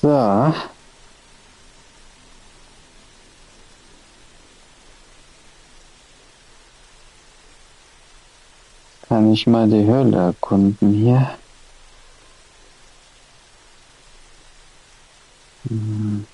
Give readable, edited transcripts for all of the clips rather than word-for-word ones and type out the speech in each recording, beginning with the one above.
So, kann ich mal die Höhle erkunden hier. Hm.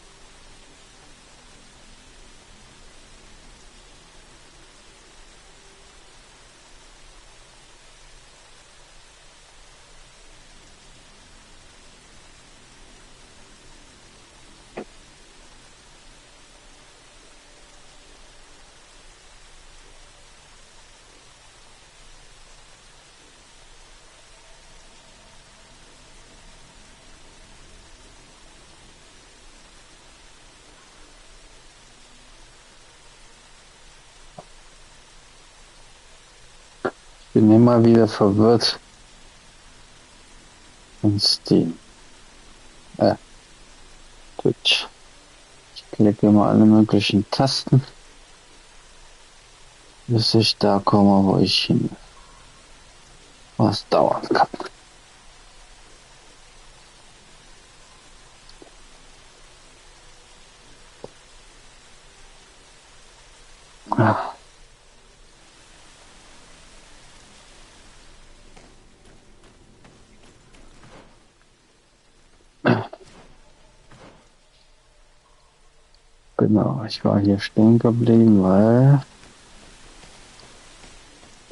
Ich bin immer wieder verwirrt von Steam. Twitch. Ich klicke immer alle möglichen Tasten, bis ich da komme, wo ich hin will. Was dauern kann. Ja. Genau, ich war hier stehen geblieben, weil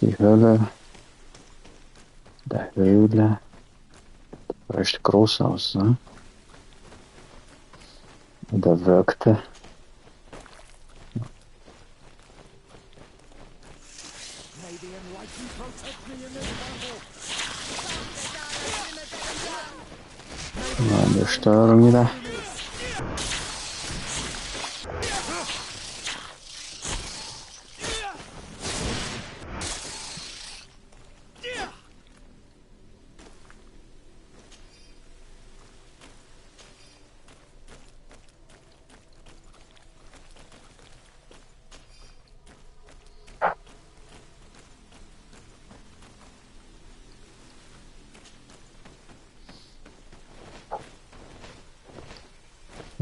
die Höhle der Höhle recht groß aussah. Oder wirkte. Mal an der Steuerung wieder.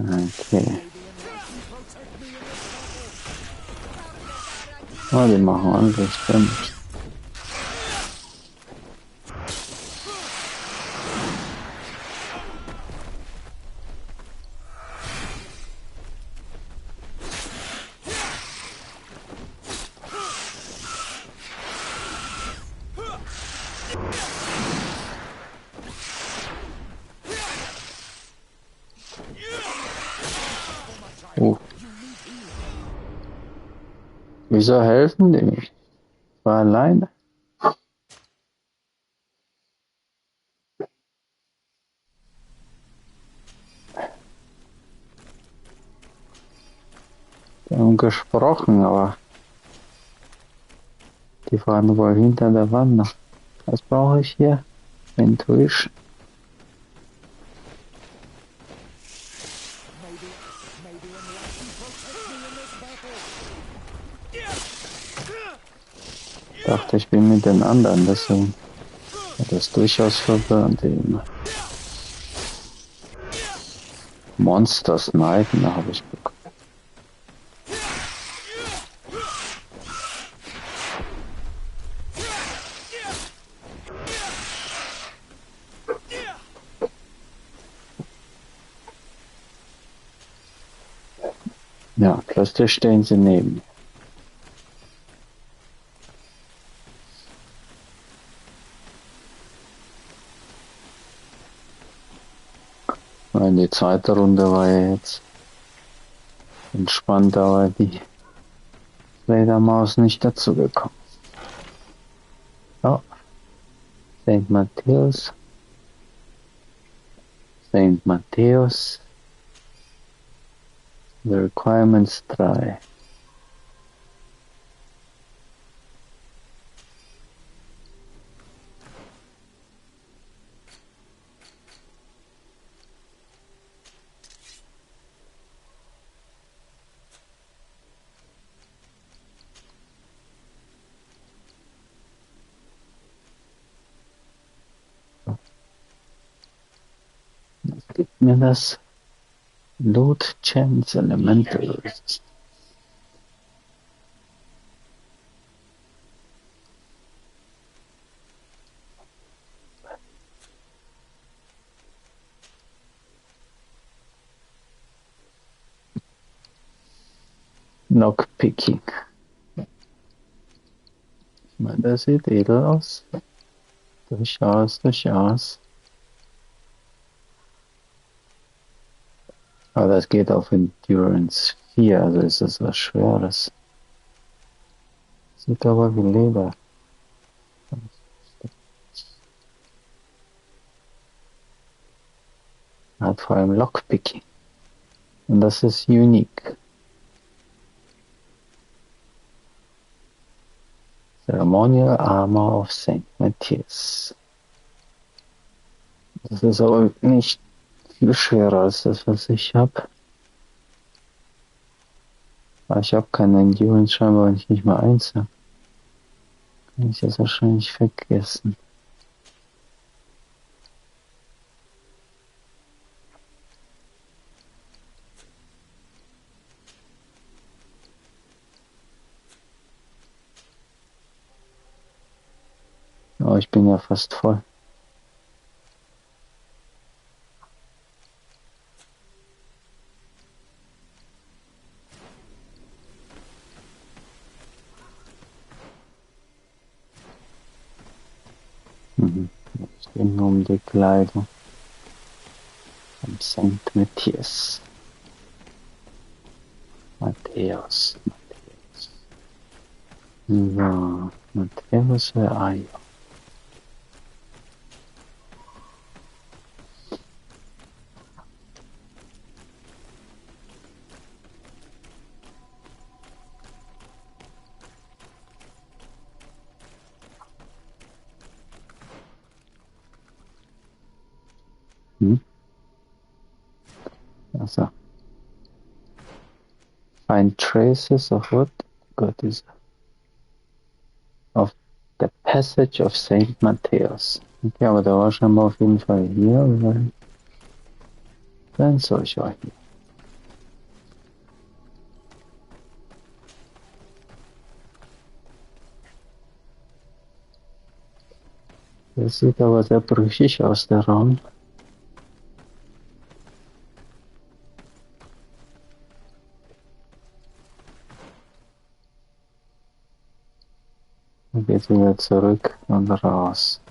Okay. Oh, die machen alles Damage. Oh. Wieso helfen die nicht? Ich war alleine. Die haben gesprochen, aber die waren wohl hinter der Wand noch. Was brauche ich hier? Intuition. Ich dachte, ich bin mit den anderen, deswegen hat das durchaus verwirrend eben. Monster Snipen habe ich bekommen. Ja, plötzlich stehen sie neben mir. Weil die zweite Runde war ja jetzt entspannt, aber die Fledermaus nicht dazu gekommen. Oh, St. Matthäus. St. Matthäus. The Requirements 3. Was gibt mir das? Loot Chance Elementals. Lockpicking. Ich meine, das sieht edel aus. Durchaus, durchaus. Aber das geht auf Endurance 4, also ist das was Schweres. Sieht aber wie Leder. Hat vor allem Lockpicking. Und das ist unique. Ceremonial Armor of Saint Matthias. Das ist aber nicht viel schwerer als das, was ich habe. Aber ich habe keine Endurance scheinbar, wenn ich nicht mal eins habe. Kann ich das wahrscheinlich vergessen. Oh, ich bin ja fast voll. Es geht nur um die Kleidung von St. Matthias. Matthäus. So, Matthäus wäre Eier. Also, find traces of what? Gott ist of the passage of Saint Matthäus. Okay, aber da war schon mal auf jeden Fall hier, weil dann soll ich auch hier. Das sieht aber sehr brüchig aus, der Raum. Dann geht wieder zurück und raus.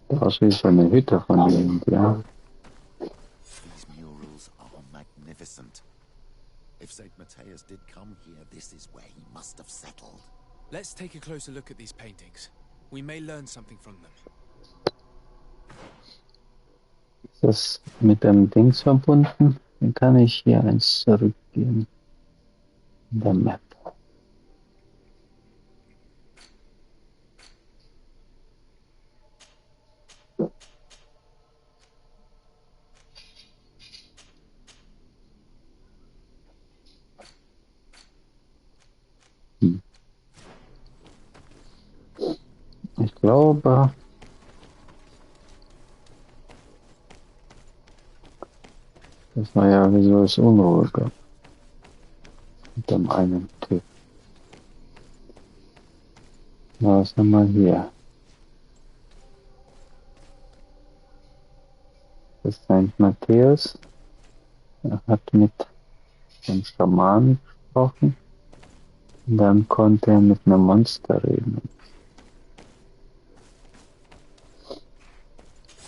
Das ist so eine Hütte von denen, ja. These murals are magnificent. If St. Matthias did come here, this is where he must have settled. Let's take a closer look at these paintings. We may learn something from them. Ist das mit dem Dings verbunden? Dann kann ich hier eins zurückgehen. In der Map. Ich glaube, das war ja wieso es Unruhe gab. Mit dem einen Typ. Was haben wir hier? Das ist St. Matthäus. Er hat mit dem Schamanen gesprochen. Und dann konnte er mit einem Monster reden.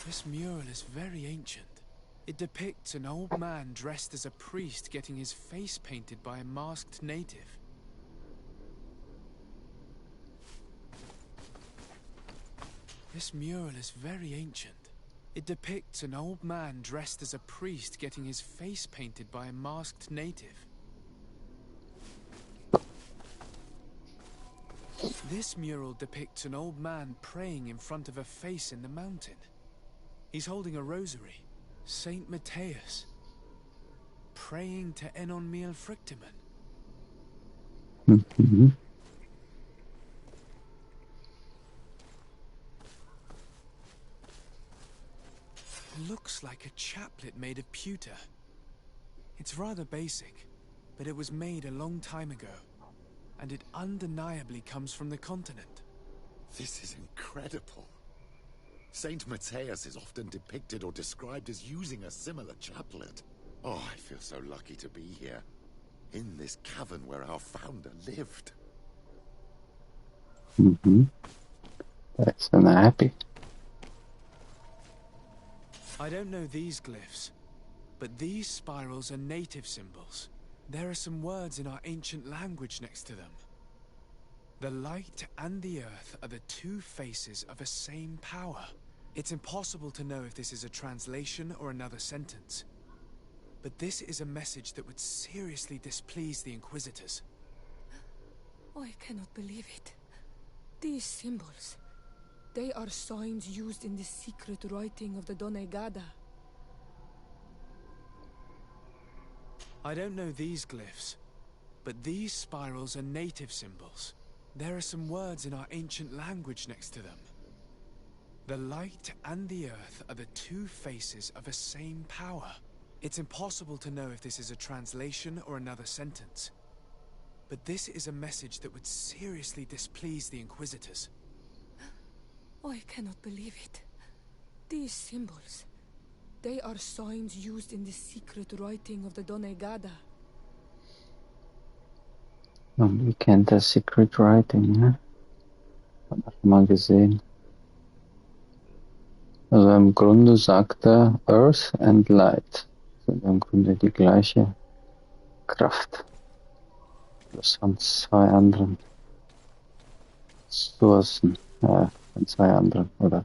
This mural is very ancient. It depicts an old man dressed as a priest getting his face painted by a masked native. This mural is very ancient. It depicts an old man dressed as a priest getting his face painted by a masked native. This mural depicts an old man praying in front of a face in the mountain. He's holding a rosary. Saint Matthias. Praying to Enon Miel Frictimen. Mm-hmm. Looks like a chaplet made of pewter. It's rather basic, but it was made a long time ago, and it undeniably comes from the continent. This is incredible. Saint Matthias is often depicted or described as using a similar chaplet. Oh, I feel so lucky to be here, in this cavern where our founder lived. Mm-hmm. That's happy. I don't know these glyphs, but these spirals are native symbols. There are some words in our ancient language next to them. The light and the earth are the two faces of a same power. It's impossible to know if this is a translation or another sentence. But this is a message that would seriously displease the Inquisitors. I cannot believe it. These symbols, they are signs used in the secret writing of the Donegada. I don't know these glyphs, but these spirals are native symbols. There are some words in our ancient language next to them. The light and the earth are the two faces of a same power. It's impossible to know if this is a translation or another sentence. But this is a message that would seriously displease the Inquisitors. I cannot believe it. These symbols, they are signs used in the secret writing of the Donegada. Und ihr kennt das Secret Writing, ne? Hab ich mal gesehen. Also im Grunde sagt er Earth and Light. Sind im Grunde die gleiche Kraft. Das von zwei anderen Sourcen, von zwei anderen, oder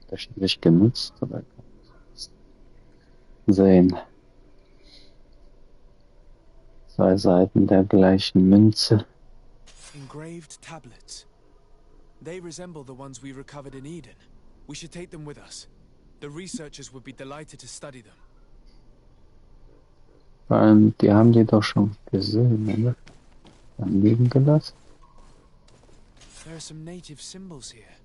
unterschiedlich genutzt, oder kann man sehen. Zwei Seiten der gleichen Münze. Engraved tablets. They resemble the ones we recovered in Eden. We should take them with us. The researchers would be delighted to study them. Vor allem, die haben die doch schon gesehen, oder? Dann liegen gelassen. There are some native symbols here,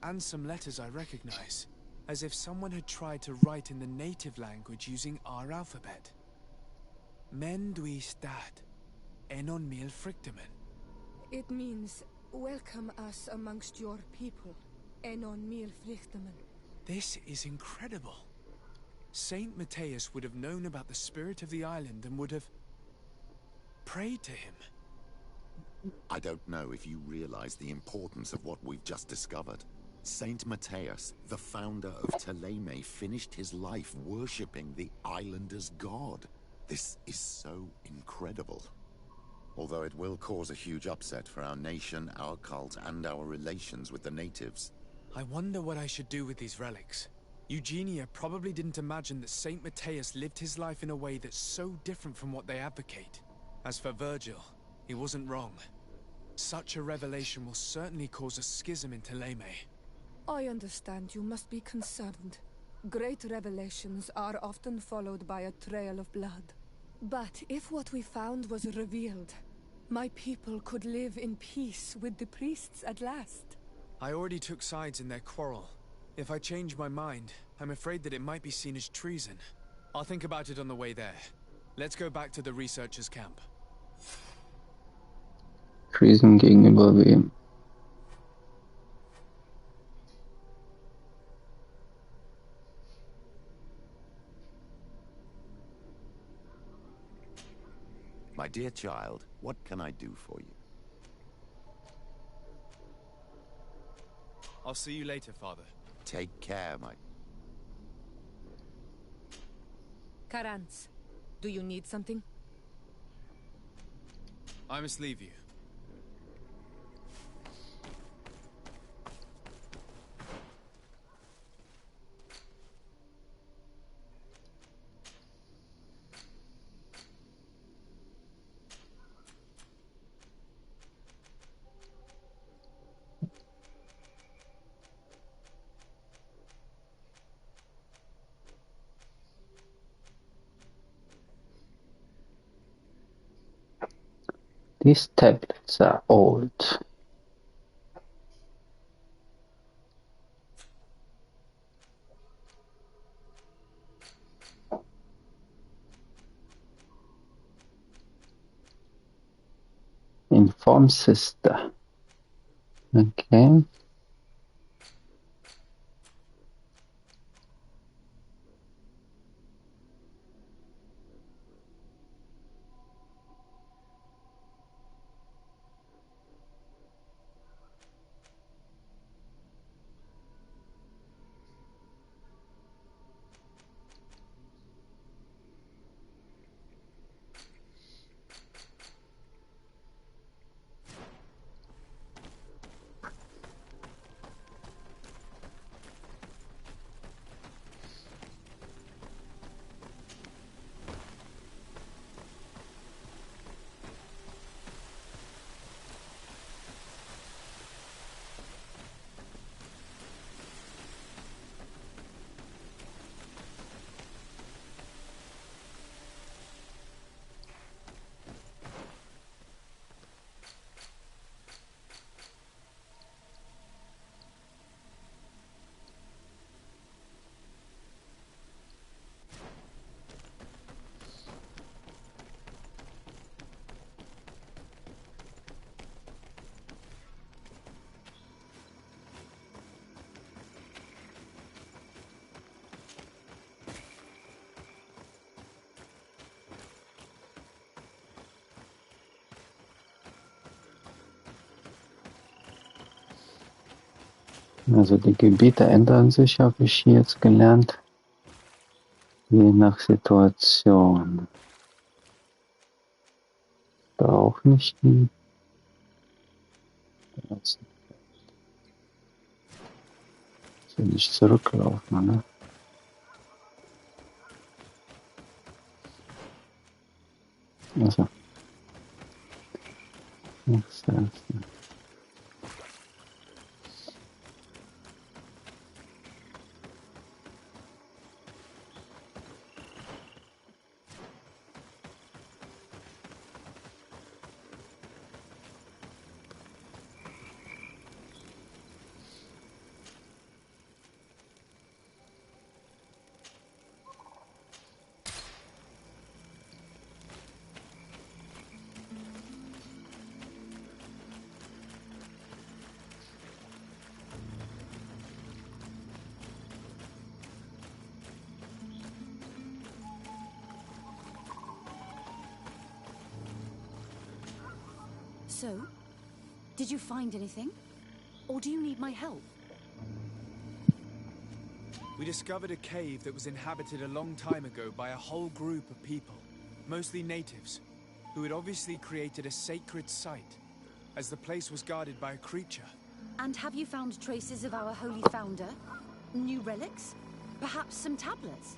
and some letters I recognize, as if someone had tried to write in the native language using our alphabet. Menduis dat, enon mil frictimen. It means, welcome us amongst your people, Enon Mil Frichtemen. This is incredible. Saint Matthias would have known about the spirit of the island and would have prayed to him. I don't know if you realize the importance of what we've just discovered. Saint Matthias, the founder of Thélème, finished his life worshipping the islanders' god. This is so incredible. Although it will cause a huge upset for our nation, our cult, and our relations with the natives. I wonder what I should do with these relics. Eugenia probably didn't imagine that Saint Matthias lived his life in a way that's so different from what they advocate. As for Virgil, he wasn't wrong. Such a revelation will certainly cause a schism in Thélème. I understand you must be concerned. Great revelations are often followed by a trail of blood. But if what we found was revealed, my people could live in peace with the priests at last. I already took sides in their quarrel. If I change my mind, I'm afraid that it might be seen as treason. I'll think about it on the way there. Let's go back to the researchers' camp. Treason gegenüber wem? My dear child, what can I do for you? I'll see you later, Father. Take care, my... Karantz, do you need something? I must leave you. These tablets are old. Inform sister. Okay. Also die Gebiete ändern sich, habe ich jetzt gelernt, je nach Situation. Da auch nicht hin. Jetzt will ich zurücklaufen, ne? Also. So, did you find anything? Or do you need my help? We discovered a cave that was inhabited a long time ago by a whole group of people, mostly natives, who had obviously created a sacred site, as the place was guarded by a creature. And have you found traces of our holy founder? New relics? Perhaps some tablets?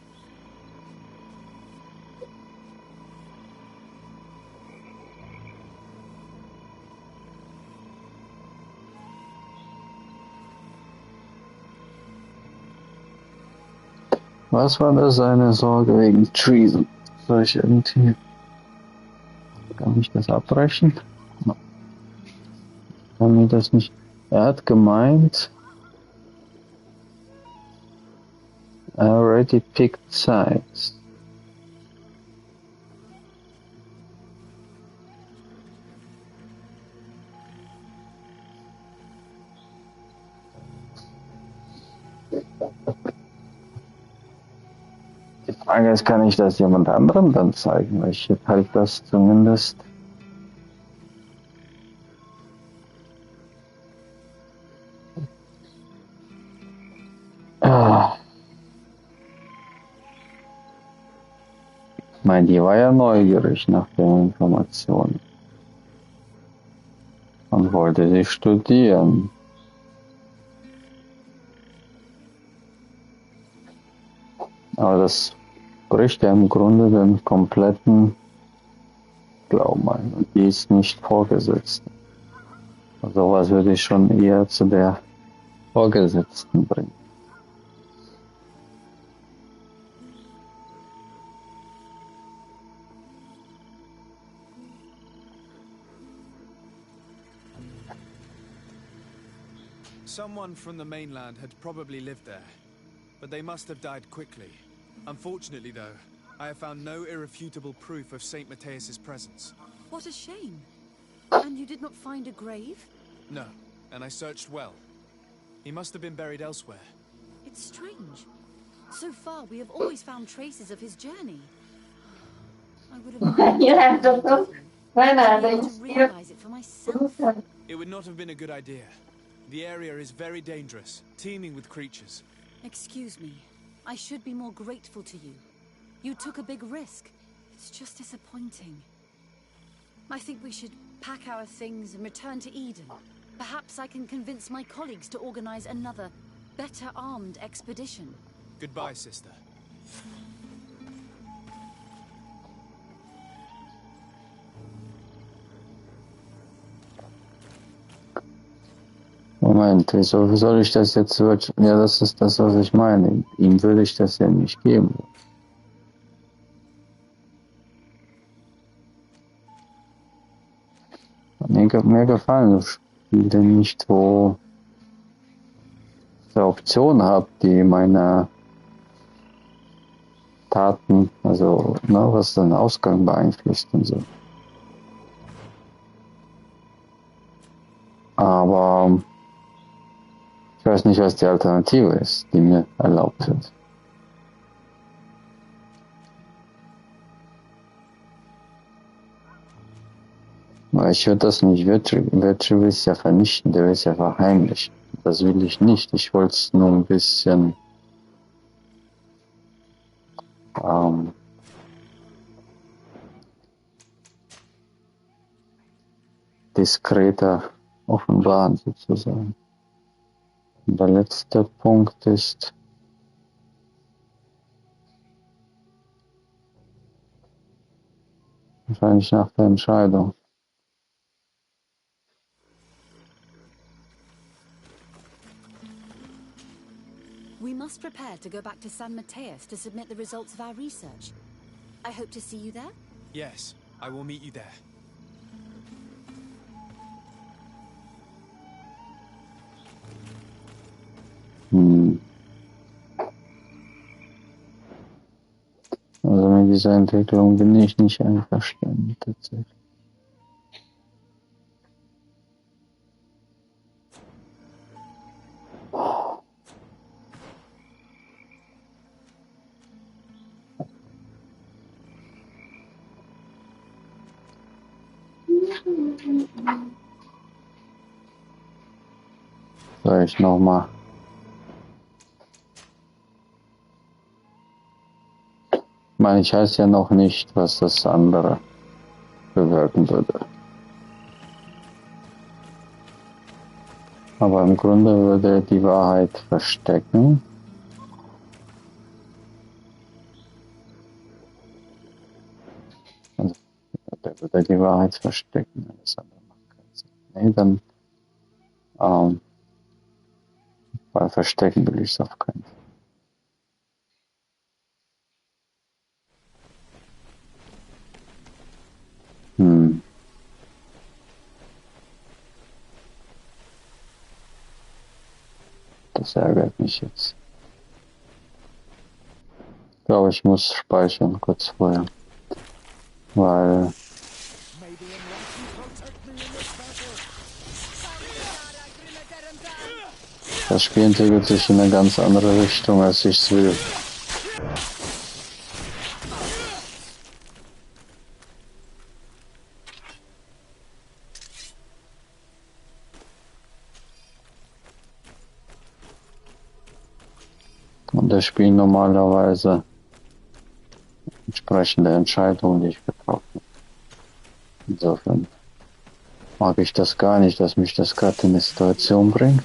Was war das seine Sorge wegen Treason? Soll ich irgendwie... Kann ich das abbrechen? Kann mir das nicht... Er hat gemeint... I already picked sides. Die Frage ist, kann ich das jemand anderem dann zeigen? Weil ich halt das zumindest... Ich meine, die war ja neugierig nach den Informationen und wollte sie studieren. Aber das bricht ja im Grunde den kompletten Glauben ein. Und die ist nicht Vorgesetzte. Also was würde ich schon eher zu der Vorgesetzten bringen. Someone from the mainland had probably lived there, but they must have died quickly. Unfortunately, though, I have found no irrefutable proof of St. Matthias's presence. What a shame. And you did not find a grave? No, and I searched well. He must have been buried elsewhere. It's strange. So far, we have always found traces of his journey. I would have You have to look when to are be able they to still realize it for myself. It would not have been a good idea. The area is very dangerous, teeming with creatures. Excuse me. I should be more grateful to you. You took a big risk. It's just disappointing. I think we should pack our things and return to Eden. Perhaps I can convince my colleagues to organize another, better armed expedition. Goodbye, sister. Moment, wieso soll ich das jetzt wirklich? Ja, das ist das, was ich meine. Ihm würde ich das ja nicht geben. Mir gefallen so Spiele nicht, wo ich eine Option habe, die meine Taten, also ne, was den Ausgang beeinflusst und so. Aber ich weiß nicht, was die Alternative ist, die mir erlaubt wird. Weil ich würde das nicht, Virtue will es ja vernichten, der will es ja verheimlichen. Das will ich nicht. Ich wollte es nur ein bisschen diskreter offenbaren, sozusagen. Und der letzte Punkt ist wahrscheinlich nach der Entscheidung. We must prepare to go back to San Matthias to submit the results of our research. I hope to see you there. Yes, I will meet you there. Also mit dieser Entwicklung bin ich nicht einverstanden, tatsächlich. Soll ich nochmal? Ich meine, ich weiß ja noch nicht, was das andere bewirken würde. Aber im Grunde würde er die Wahrheit verstecken. Also, der würde die Wahrheit verstecken. Das andere macht keinen Sinn. Nee, dann, weil verstecken will ich es auf keinen Fall. Das ärgert mich jetzt. Ich glaube, ich muss speichern kurz vorher. Weil das Spiel entwickelt sich in eine ganz andere Richtung, als ich es will. Und das Spiel normalerweise entsprechende Entscheidungen, die ich getroffen habe. Insofern mag ich das gar nicht, dass mich das gerade in eine Situation bringt,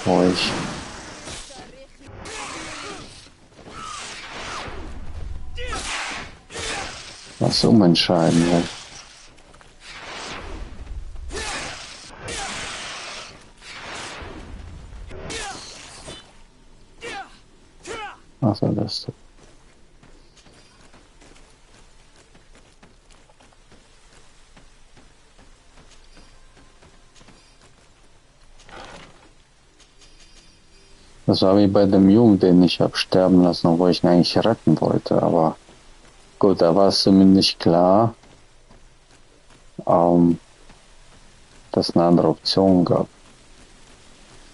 wo ich was umentscheiden will. Also das. Das war wie bei dem Jungen, den ich habe sterben lassen, obwohl ich ihn eigentlich retten wollte. Aber gut, da war es zumindest klar, dass es eine andere Option gab.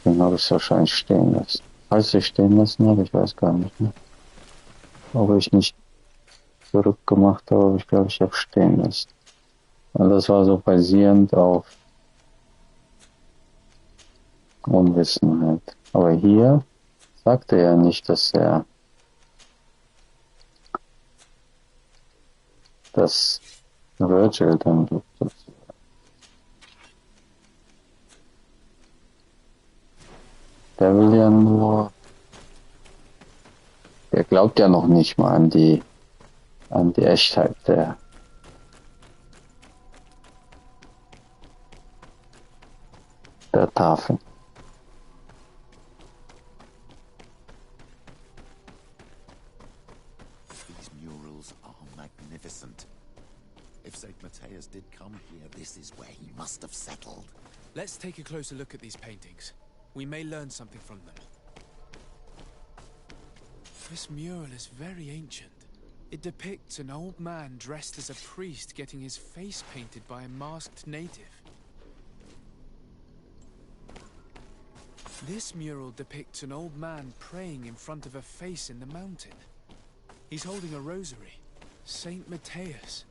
Deswegen habe ich es wahrscheinlich stehen lassen. Falls ich stehen lassen habe, ich weiß gar nicht mehr. Ob ich nicht zurückgemacht habe, aber ich glaube, ich habe stehen lassen. Und das war so basierend auf Unwissenheit. Aber hier sagte er nicht, dass Virgil dann gibt. Der will ja nur, der glaubt ja noch nicht mal an die Echtheit der Tafel. These murals are magnificent. If St. Matthias did come here, this is where he must have settled. Let's take a closer look at these paintings. We may learn something from them. This mural is very ancient. It depicts an old man dressed as a priest getting his face painted by a masked native. This mural depicts an old man praying in front of a face in the mountain. He's holding a rosary. Saint Matthias.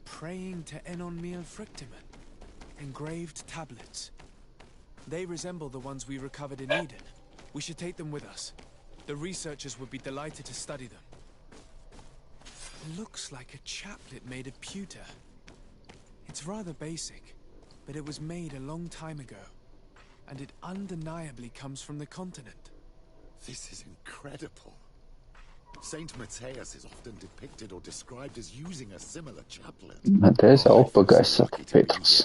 Praying to Enon Miel Frictimen. Engraved tablets. They resemble the ones we recovered in Eden. We should take them with us. The researchers would be delighted to study them. Looks like a chaplet made of pewter. It's rather basic, but it was made a long time ago. And it undeniably comes from the continent. This is incredible. Saint Matthias is often depicted or described as using a similar chaplet. Der ist auch I feel so begeistert, lucky to be Petrus.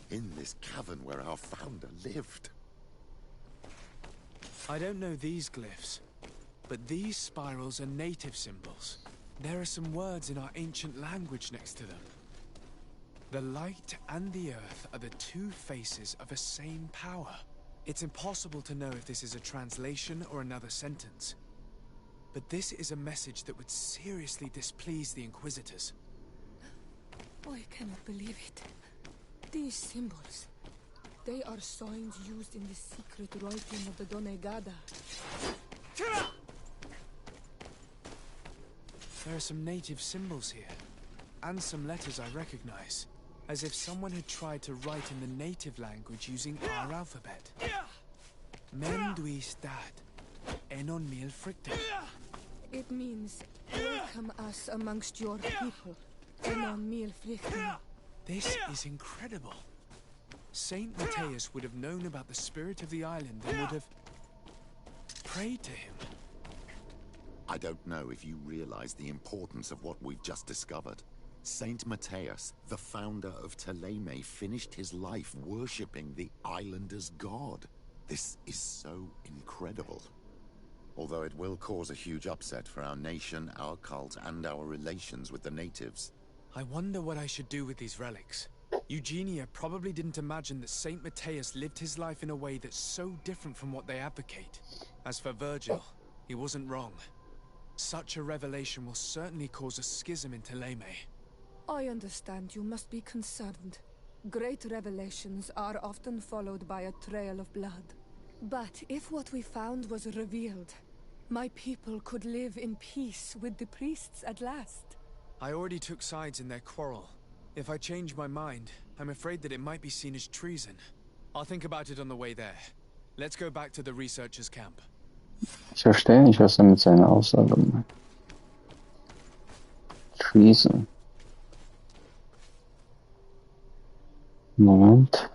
here, in this cavern where our founder lived. I don't know these glyphs, but these spirals are native symbols. There are some words in our ancient language next to them. The light and the earth are the two faces of a same power. It's impossible to know if this is a translation or another sentence. But this is a message that would seriously displease the Inquisitors. I cannot believe it. These symbols. They are signs used in the secret writing of the Donegada. There are some native symbols here, and some letters I recognize, as if someone had tried to write in the native language using our alphabet. Menduis dat, enon mil fricte. It means, welcome us amongst your people. Enon mil frictum. This is incredible. Saint Matthias would have known about the spirit of the island and would have prayed to him. I don't know if you realize the importance of what we've just discovered. Saint Matthias, the founder of Thélème, finished his life worshipping the islanders' god. This is so incredible. Although it will cause a huge upset for our nation, our cult, and our relations with the natives. I wonder what I should do with these relics. Eugenia probably didn't imagine that Saint Matthias lived his life in a way that's so different from what they advocate. As for Virgil, he wasn't wrong. Such a revelation will certainly cause a schism in Thélème. I understand you must be concerned. Great revelations are often followed by a trail of blood. But if what we found was revealed, my people could live in peace with the priests at last. I already took sides in their quarrel. If I change my mind, I'm afraid that it might be seen as treason. I'll think about it on the way there. Let's go back to the researchers' camp. Ich verstehe nicht, was er mit seiner Aussage meint. Treason. Moment.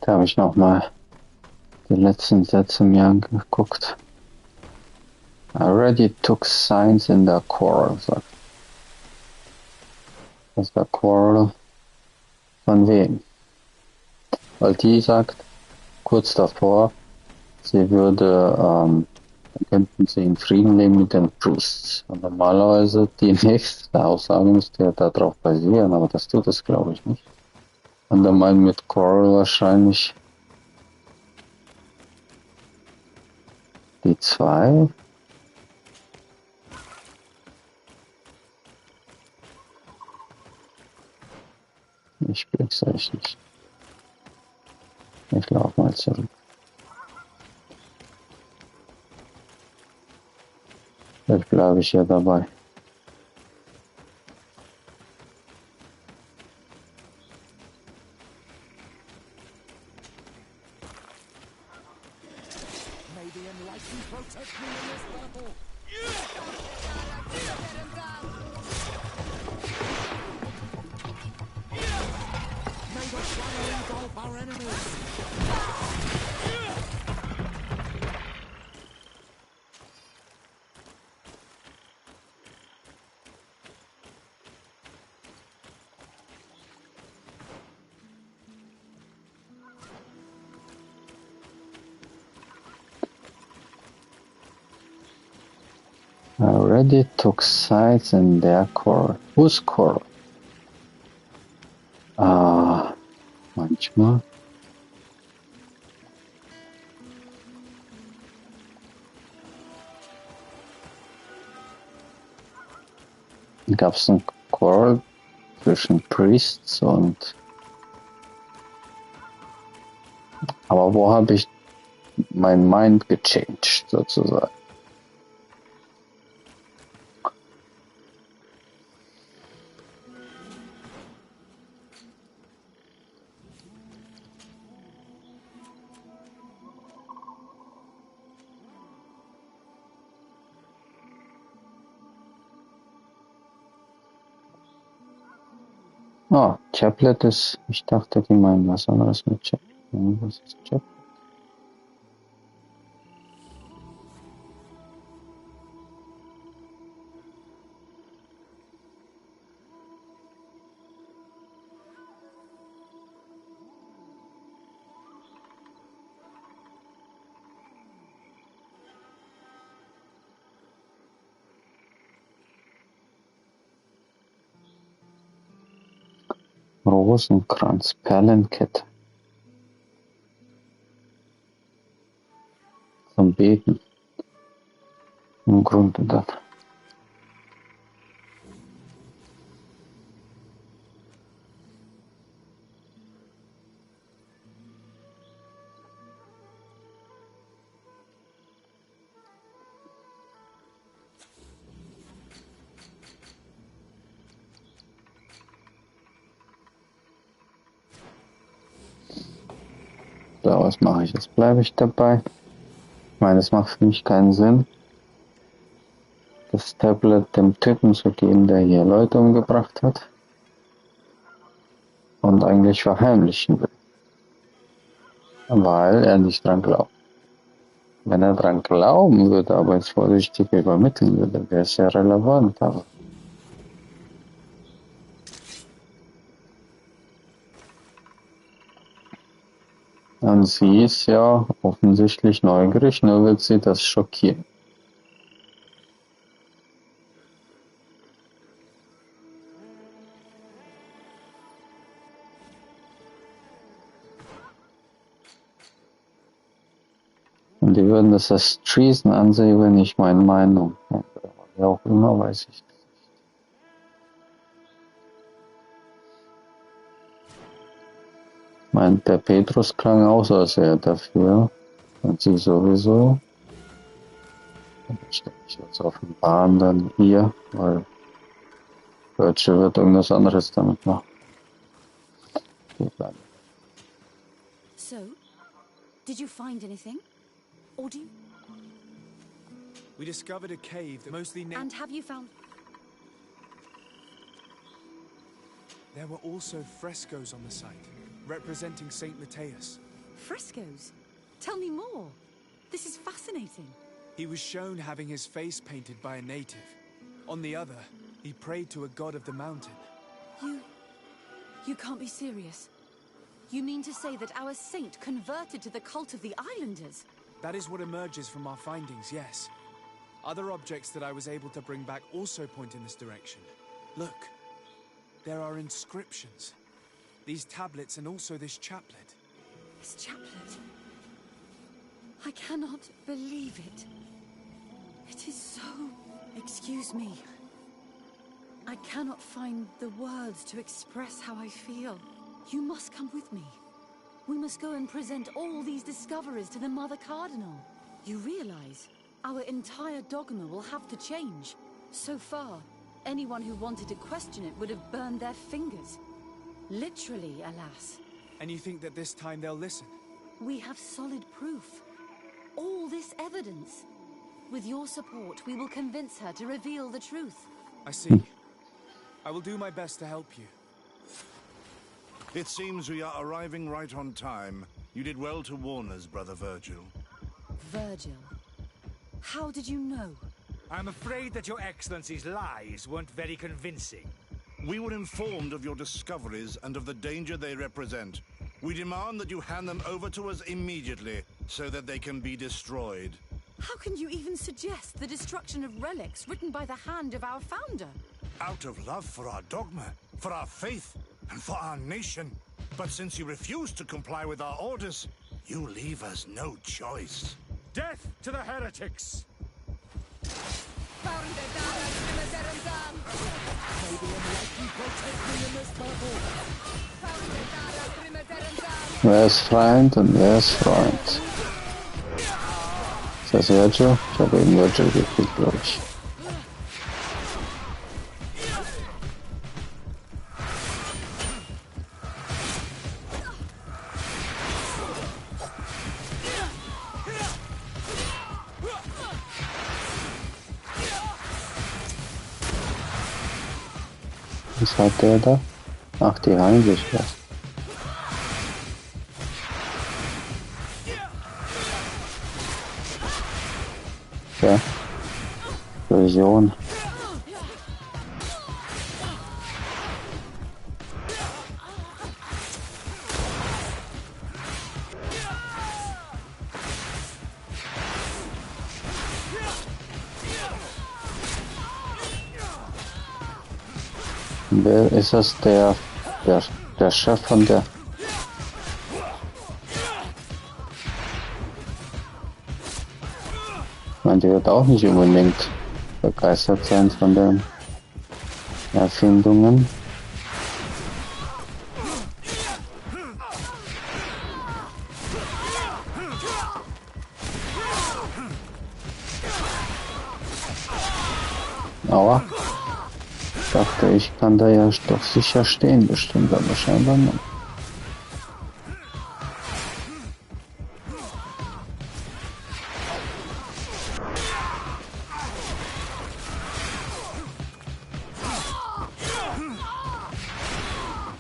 Da habe ich noch mal die letzten Sätze mir angeguckt. I already took signs in the quarrel, sagt. Das ist der Quarrel von wem? Weil die sagt, kurz davor, sie würde, dann könnten sie in Frieden leben mit den Priests. Und normalerweise die nächste Aussage müsste ja darauf basieren, aber das tut es, glaube ich, nicht. Und er meint mit Quarrel wahrscheinlich die 2. Ich blick's euch nicht. Ich laufe mal zurück. Vielleicht bleibe ich ja dabei. I already took sides in their quarrel. Whose quarrel? Manchmal. Gab es einen Quarrel zwischen Priests und... Aber wo habe ich mein Mind gechanged, sozusagen? Ah, Chaplet ist... Ich dachte, die meinen was anderes mit Chaplet. Was ist Chaplet? Rosenkranz, Perlenkette. Zum Beten. Im Grunde dann. So, was mache ich jetzt? Bleibe ich dabei? Ich meine, es macht für mich keinen Sinn, das Tablet dem Typen zu geben, der hier Leute umgebracht hat und eigentlich verheimlichen will, weil er nicht dran glaubt. Wenn er dran glauben würde, aber jetzt vorsichtig übermitteln würde, wäre es ja relevant, aber und sie ist ja offensichtlich neugierig, nur wird sie das schockieren. Und die würden das als Treason ansehen, wenn ich meine Meinung. Ja, auch immer, weiß ich nicht. Meint der Petrus klang auch so, als wäre er dafür. Und sie sowieso. Ich denke, ich jetzt offenbaren dann ihr, weil Virgil wird irgendwas anderes damit machen. So, did you find anything? Or do you... We discovered a cave that mostly... And have you found... There were also frescoes on the site, representing Saint Matthias. Frescoes. Tell me more. This is fascinating. He was shown having his face painted by a native. On the other, he prayed to a god of the mountain. You can't be serious. You mean to say that our saint converted to the cult of the Islanders? That is what emerges from our findings, yes. Other objects that I was able to bring back also point in this direction. Look, there are inscriptions. These tablets and also this chaplet. This chaplet? I cannot believe it. It is so... Excuse me. I cannot find the words to express how I feel. You must come with me. We must go and present all these discoveries to the Mother Cardinal. You realize our entire dogma will have to change. So far, anyone who wanted to question it would have burned their fingers. Literally, alas. And you think that this time they'll listen? We have solid proof. All this evidence. With your support, we will convince her to reveal the truth. I see. I will do my best to help you. It seems we are arriving right on time. You did well to warn us, Brother Virgil. Virgil? How did you know? I'm afraid that your Excellency's lies weren't very convincing. We were informed of your discoveries and of the danger they represent. We demand that you hand them over to us immediately, so that they can be destroyed. How can you even suggest the destruction of relics written by the hand of our founder? Out of love for our dogma, for our faith, and for our nation. But since you refuse to comply with our orders, you leave us no choice. Death to the heretics! Wer ist Feind und wer ist Freund? Ist das Virgil? Ich habe eben Virgil gekriegt, glaube ich. Was hat der da? Ach, die heilen sich was. Ja. Vision. Wer ist das? Der Chef von der... Ich meine, die wird auch nicht unbedingt begeistert sein von den Erfindungen. Aua. Ich dachte, ich kann da ja doch sicher stehen, bestimmt, aber scheinbar nicht.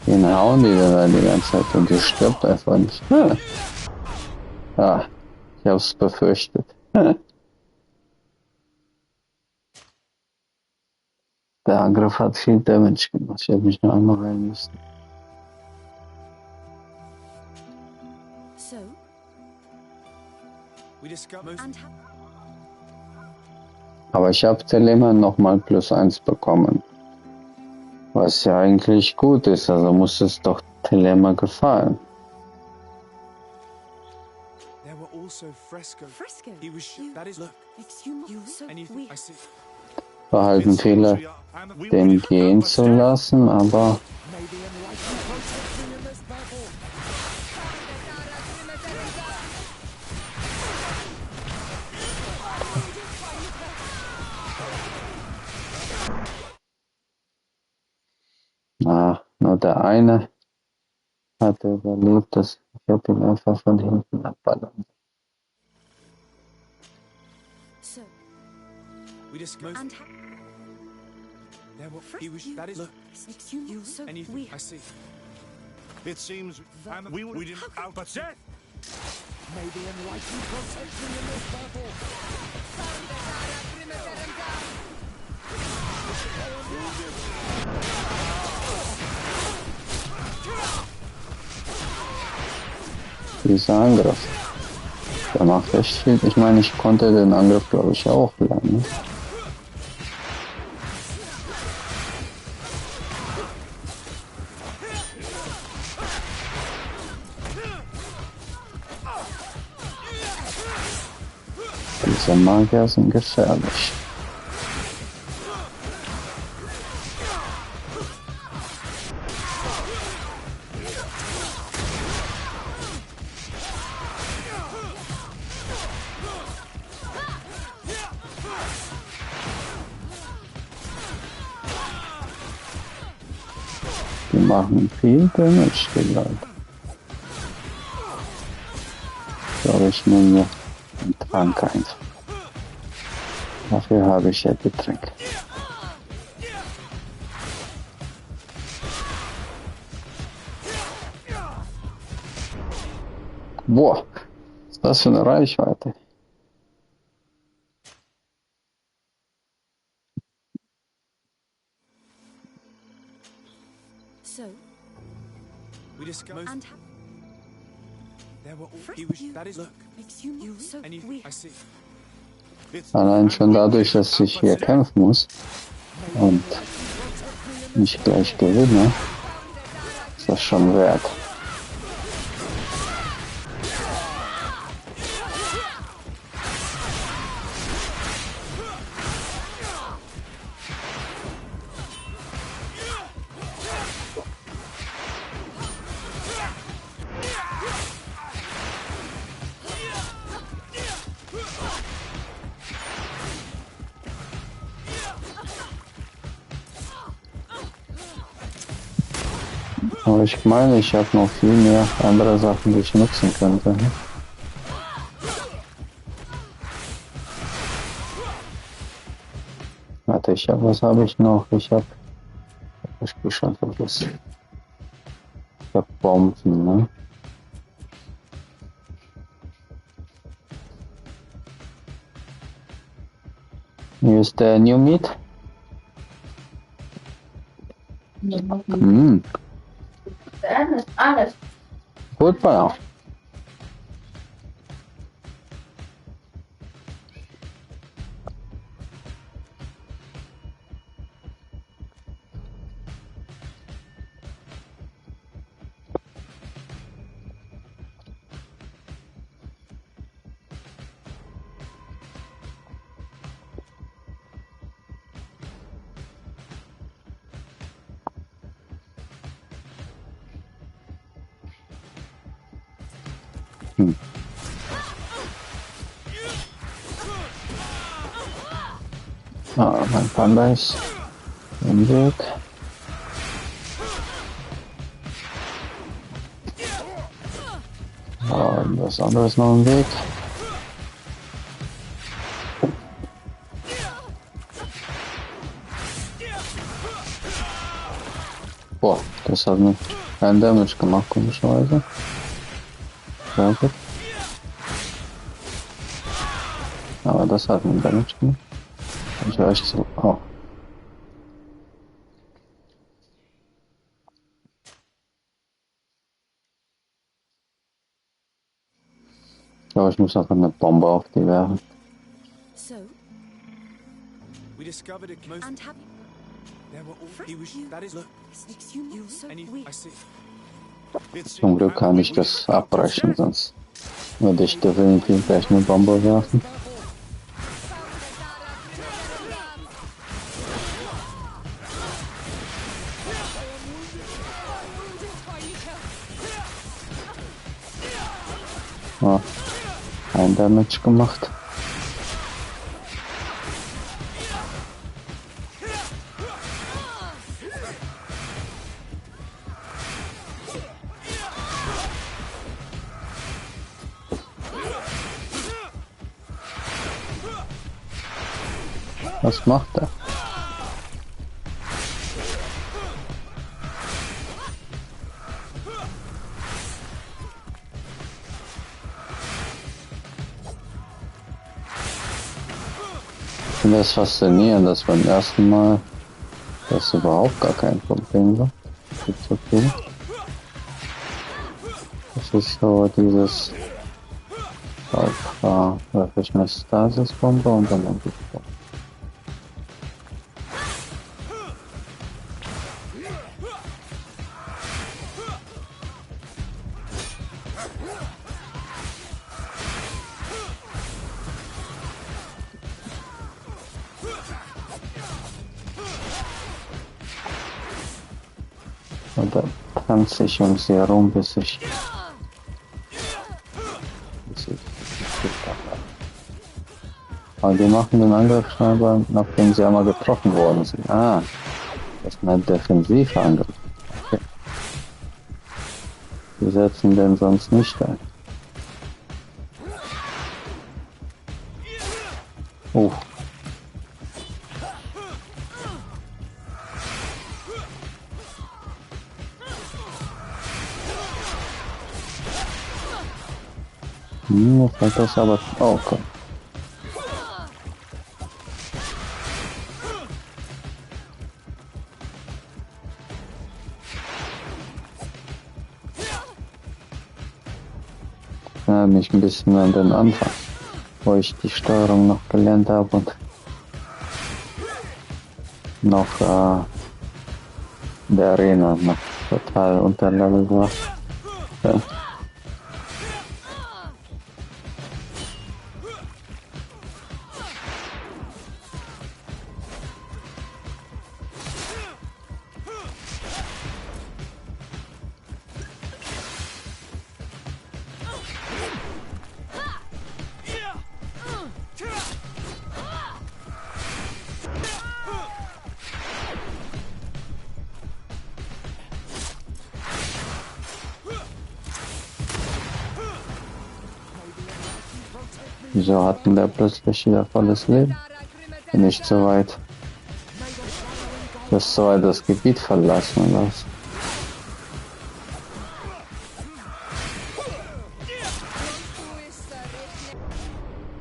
Den hauen die da die ganze Zeit und die stirbt einfach nicht. Ah, ich hab's befürchtet. Der Angriff hat viel Damage gemacht. Ich hätte mich nur einmal heilen müssen. So? We discovered... Aber ich habe Telema nochmal +1 bekommen. Was ja eigentlich gut ist, also muss es doch Telema gefallen. There were also frescoes. Fresco? He was... That is... Look. Excuse me. So And you think... I see... War halt ein Fehler, den gehen zu lassen, aber... Nur der eine hat überlebt, ich habe ihn einfach von hinten abballern. So. We discovered... There were... He was... That is... Look. Excuse me. So And you think... I see... It seems we didn't out, but Death May the enlightened protect me in this battle. Dieser Angriff. Der macht echt viel. Ich meine, ich konnte den Angriff, glaube ich, auch lernen. Diese Magier sind gefährlich. Die machen viel Damage, die Leute. So, ich nehme mir einen Trank ein. Dafür habe ich ja Getränk. Boah, was ist das für eine Reichweite? So, We discovered. and There were all. First He was. you- That is. Look. makes you so And you. weird. I see. Allein schon dadurch, dass ich hier kämpfen muss und nicht gleich gewinne, ist das schon wert. Aber ich meine, ich habe noch viel mehr andere Sachen, die ich nutzen könnte. Warte, was habe ich noch? Ich habe schon vergessen. Ich habe Bomben, ne? Hier ist der New Meat. Alles. Gut, Bauer. Ah, mein Panda ist im Weg. Und das andere ist noch im Weg. Boah, das hat mir keinen Damage gemacht, komischerweise. Sehr gut. Aber das hat mir Damage gemacht. Ich war echt so. Oh. Aber ich muss einfach eine Bombe auf die werfen. So, We discovered a most. and have There were all. First He was. you- That is. Look. makes you so And you. I weird. see. Zum Glück kann ich das abbrechen, sonst würde ich definitiv gleich eine Bombe werfen. Oh, ein Damage gemacht. Was macht er? finde das faszinierend, dass beim ersten Mal das überhaupt gar kein Problem war. Es gibt so viel. Das ist so dieses werfe ich eine Stasis-Bombe und dann ein Bombe. Und dann tanze ich um sie herum, bis ich aber die machen den Angriff scheinbar, nachdem sie einmal getroffen worden sind. Ah, das ist ein defensiver Angriff. Okay. Die setzen den sonst nicht ein. Oh. Jetzt hat das aber... Oh, okay. Ja, mich ein bisschen an den Anfang, wo ich die Steuerung noch gelernt habe und noch in der Arena noch total unterlevelt war. Ja. Wieso hatten der plötzlich wieder volles Leben? Nicht so weit. Das so weit das Gebiet verlassen oder was?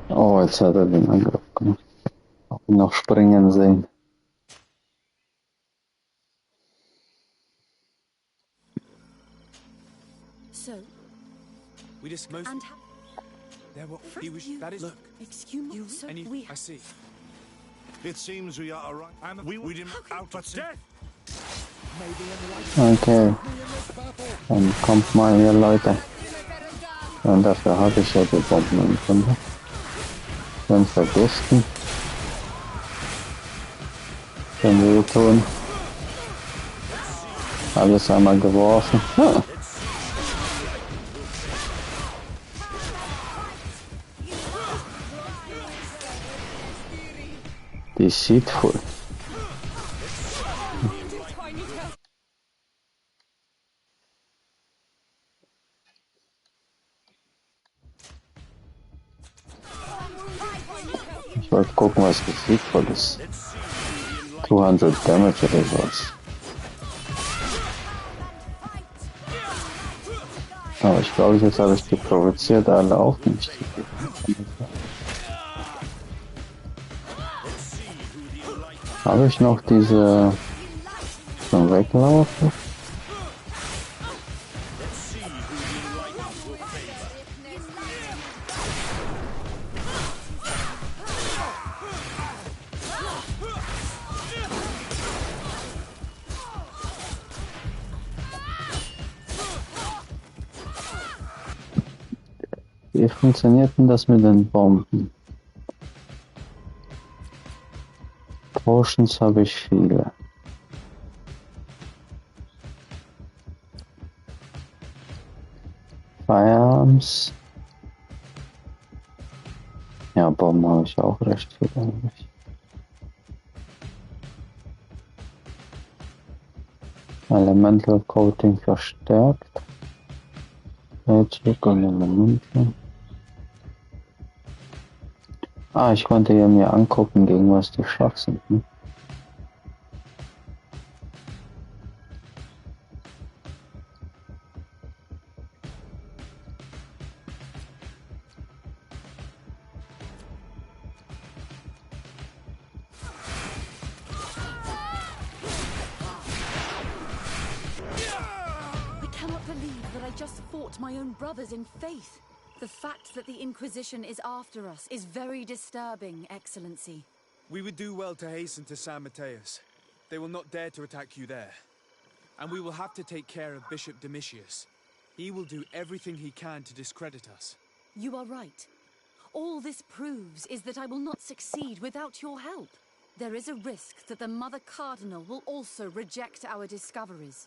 Oh, jetzt hat er den Angriff gemacht. Auch ihn noch springen sehen. So, We just most. and There were. He was. That is. Look. excuse me, so Any. we I see. It seems we are arrived. We didn't out but death. Okay. Dann kommt mal hier, Leute. Und dafür habe ich ja die Bomben im Grunde. Dann vergiften. Dann weh tun. Alles einmal geworfen. Ah. Deceitful. Ich wollte gucken, was deceitful ist. 200 Damage oder sowas. Aber ich glaube, jetzt habe ich die provoziert, alle auch nicht. Habe ich noch diese zum Weglaufen? Wie funktioniert denn das mit den Bomben? Potions habe ich viele. Firearms. Ja, Bomben habe ich auch recht viel eigentlich. Elemental Coating verstärkt. Magic und Elemente. Ah, ich konnte ja mir angucken, gegen was die schwach sind. Hm? just fought my own brothers in faith. The fact that the Inquisition is after us is very disturbing, Excellency. We would do well to hasten to San Mateus. They will not dare to attack you there. And we will have to take care of Bishop Domitius. He will do everything he can to discredit us. You are right. All this proves is that I will not succeed without your help. There is a risk that the Mother Cardinal will also reject our discoveries.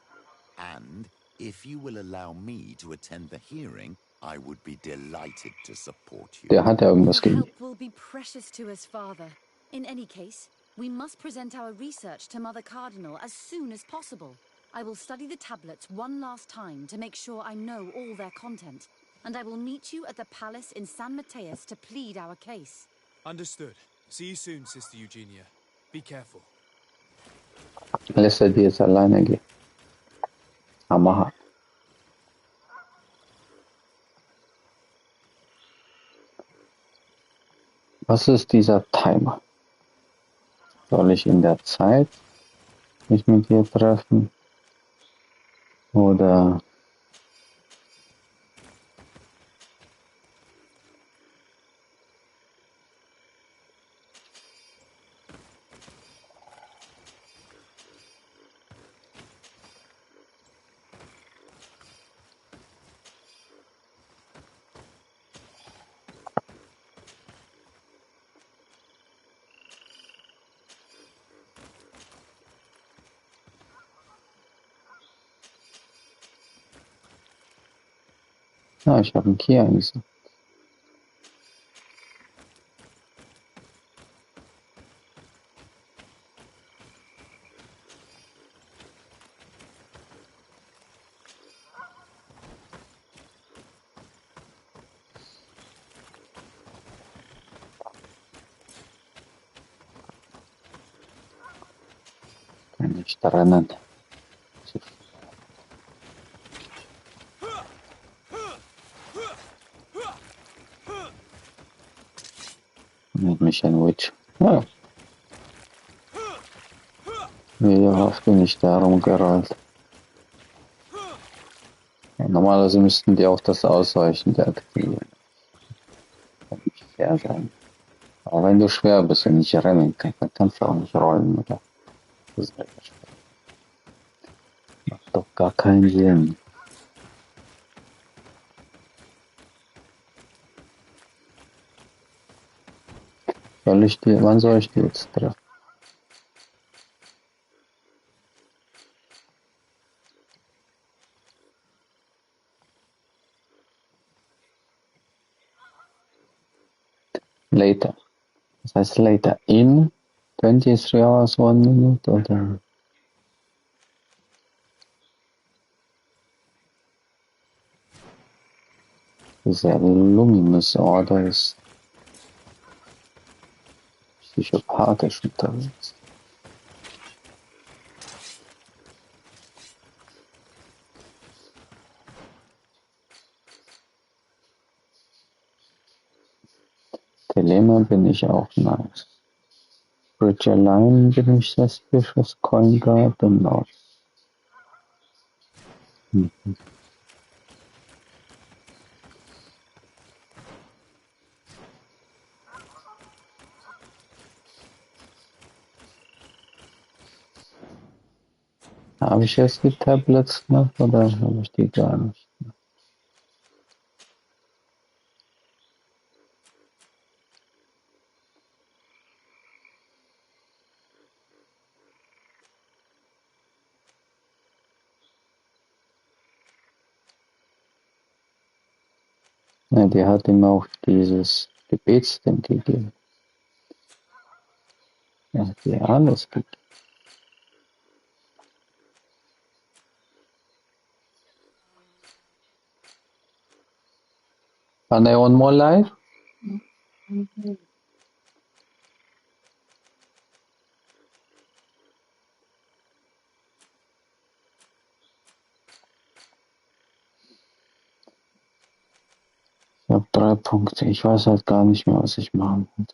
And if you will allow me to attend the hearing, I would be delighted to support you. Der hat ja irgendwas Your gegen. help will be precious to us, Father. In any case, we must present our research to Mother Cardinal as soon as possible. I will study the tablets one last time to make sure I know all their content. And I will meet you at the palace in San Mateus to plead our case. Understood. See you soon, Sister Eugenia. Be careful. Lässt er die jetzt alleine gehen? Hammerhart. Was ist dieser Timer? Soll ich in der Zeit mich mit dir treffen? Oder ja, ich habe einen Key eingesetzt. Kann nicht rennen. Mit mich ein Witch. Ja. Wie oft bin ich da rumgerollt. Ja, normalerweise müssten die auch das Ausweichen deaktivieren. Kann nicht fair sein. Aber wenn du schwer bist und nicht rennen kannst, dann kannst du auch nicht rollen, oder? Das ist halt schwer. Macht doch gar keinen Sinn. Wann soll ich die jetzt treffen? Later. Das heißt later in 23 hours 1 minute oder? Dieser Luminous Order ist psychopathisch unterwegs. Telema bin ich auch nice. Bridge Line bin ich suspicious, Coin Guard und North. Habe ich jetzt die Tablets noch oder habe ich die gar nicht? Ja, die hat ihm auch dieses Gebetsding gegeben. Er hat ihr alles gegeben. Are they on more live? Ich habe 3 Punkte. Ich weiß halt gar nicht mehr, was ich machen will.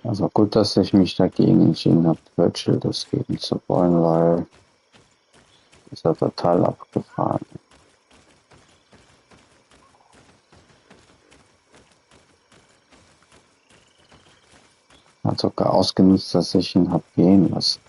Also gut, dass ich mich dagegen entschieden habe, Virgil das geben zu wollen, weil ist ja total abgefahren. Hat sogar ausgenutzt, dass ich ihn hab gehen lassen.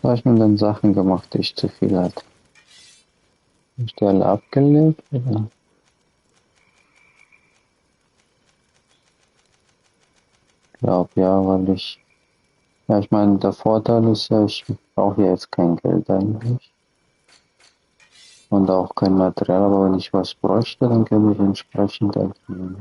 Was habe ich mit den Sachen gemacht, die ich zu viel hatte? Hab ich die alle abgelegt? Oder? Ich glaube ja, weil ich... Ja, ich meine, der Vorteil ist ja, ich brauche ja jetzt kein Geld eigentlich. Und auch kein Material, aber wenn ich was bräuchte, dann kann ich entsprechend entnehmen.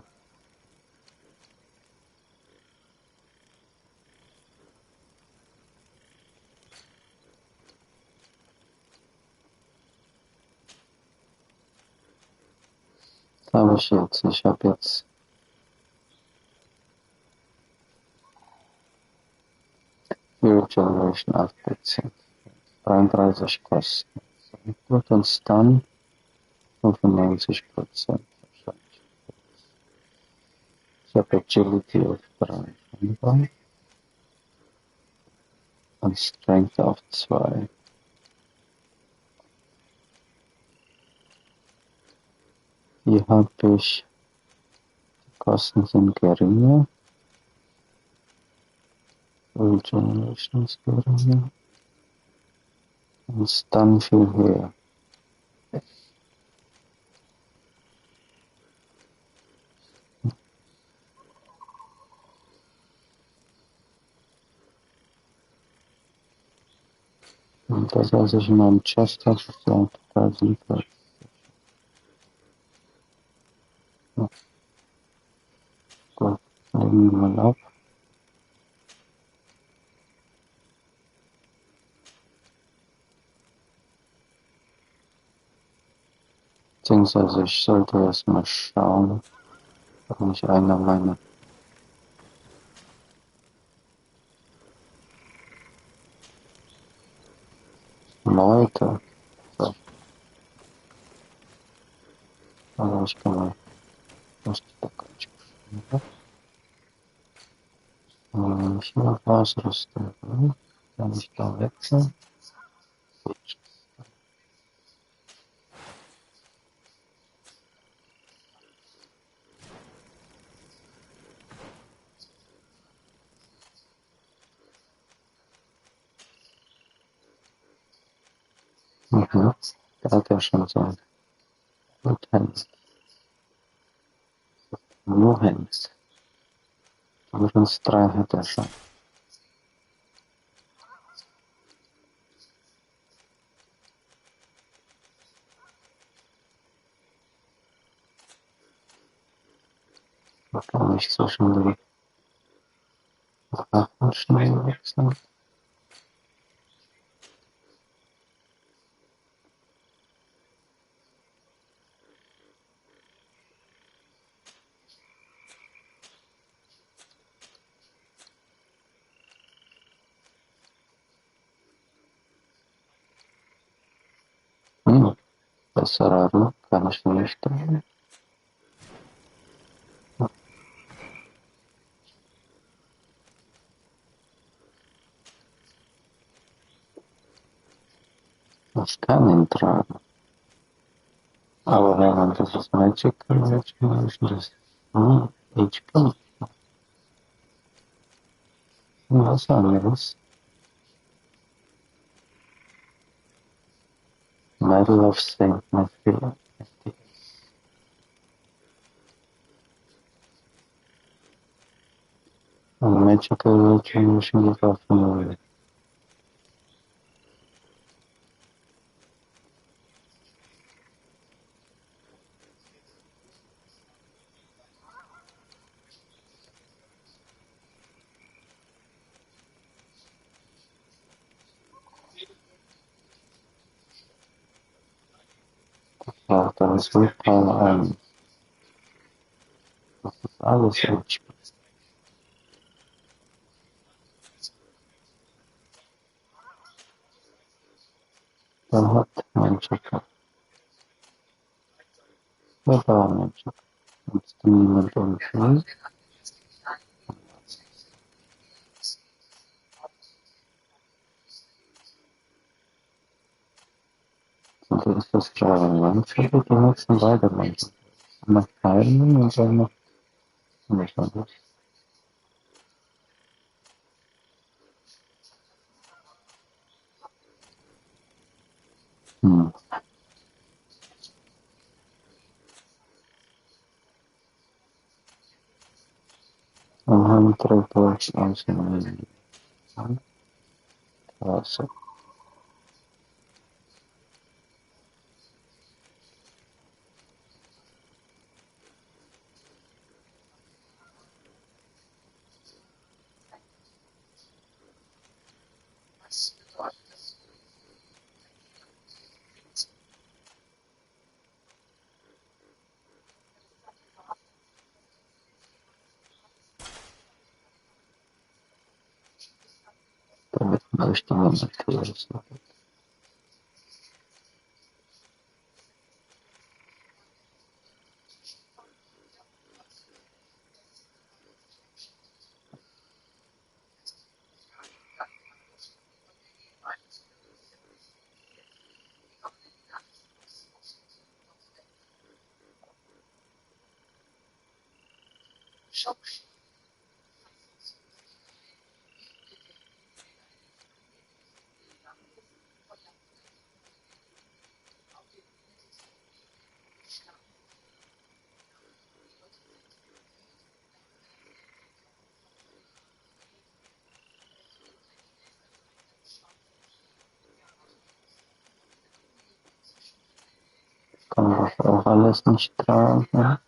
Was habe ich jetzt? Ich habe jetzt Hero Generation 8%, 33 Kosten. Gut, und Stun 95% wahrscheinlich. Ich habe Agility auf 3 und Strength auf 2. Hier habe ich, die Kosten sind geringer. Hero Generation ist geringer. Und Stun viel höher. Und das, was ich in meinem Chest habe, ist ja total sinnvoll. Ja, gut, legen wir mal ab. Beziehungsweise ich sollte erst mal schauen, ob nicht einer meiner Leute, so, aber ich kann mal, was ich da gar nicht geschrieben habe. Ich will auf Ausrüstung, kann ich da wechseln? Mhm. Da hat er schon so ein Gut Hemd. Nur Hemd. Übrigens 3 hat er schon. Da kann ich zwischen den Waffen schnell wechseln. Besserer Look kann ich nicht tragen. Ich kann ihn tragen. Aber wenn man das ist Magic, das HP. Was anderes. Medal of Saint Matthew. Und Magical Regeneration geht auf 0. Ja, dann ist Willpower 1. Das ist Alles entspannt. Dann hat mein Chakra. Da war mein Chakra. Jetzt niemand unten. Und dann ist das Driving Range für die nächsten beiden Mannschaft. Einmal teilen und dann noch nicht anders. Und trägt euch aus dem Wasser. Damit möchte man natürlich. Kann das auch alles nicht tragen.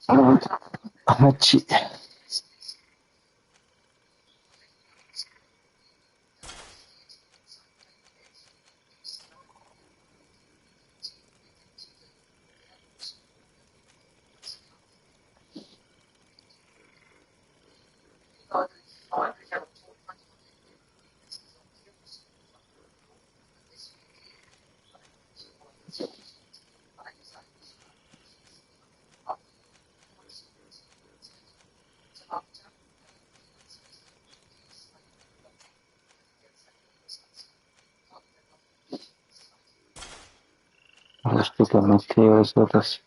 Und Hachi. Richtiger Matthäus wird das.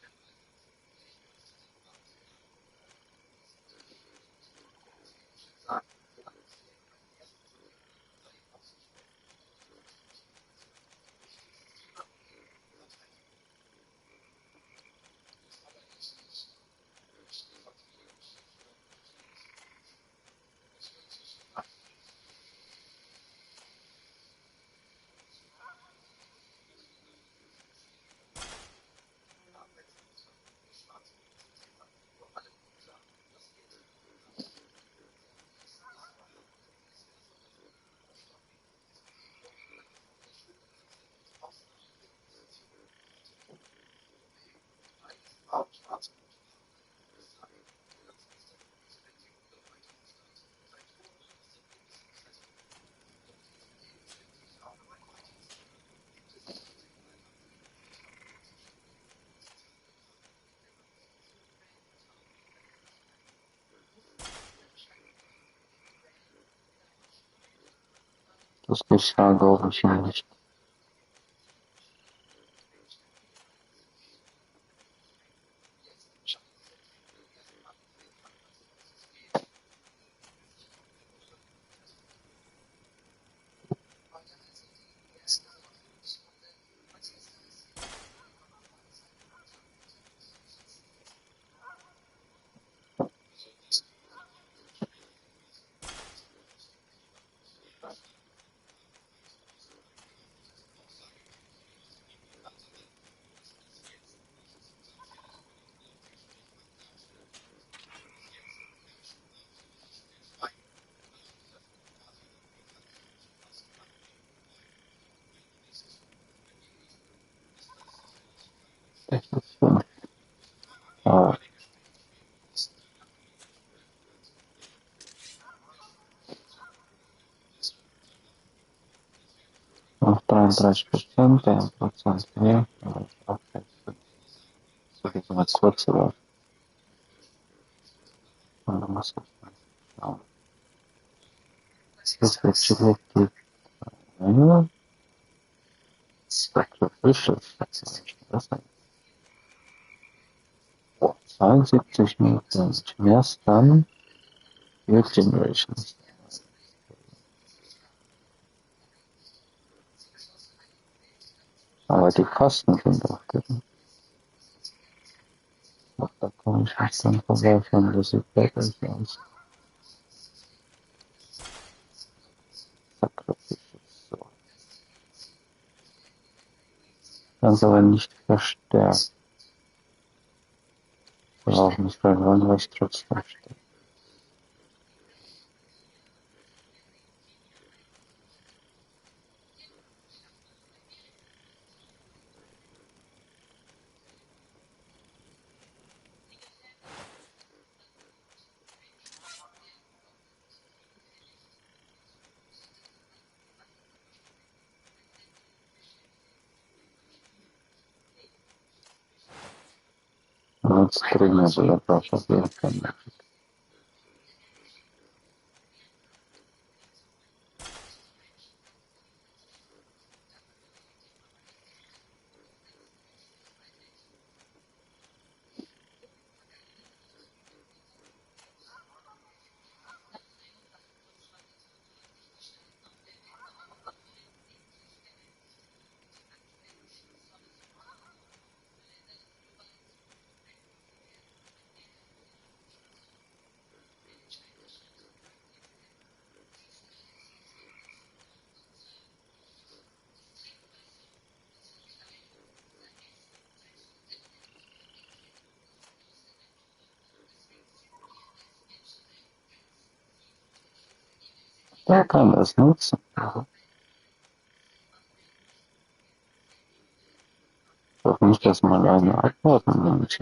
Das geschah, glaube ich, nicht. 30%, 1% mehr, aber ich auch so geht mal kurz aber und dann muss ich mal schauen. Das wird schon richtig. Ja, Sacrificial, das heißt, 72 Minuten. Erst dann Youth Generations. Aber die Kosten sind auch gering. Da komme ich nicht dran vorbei von der Südwelt aus. Sacrificial. So. Ganz aber nicht verstärkt. Aber auch nicht verloren, was trotzdem steht. Und jetzt kriegen wir sogar drauf auf jeden Fall. Der kann das nutzen. Doch nicht, dass man eine Antworten nimmt.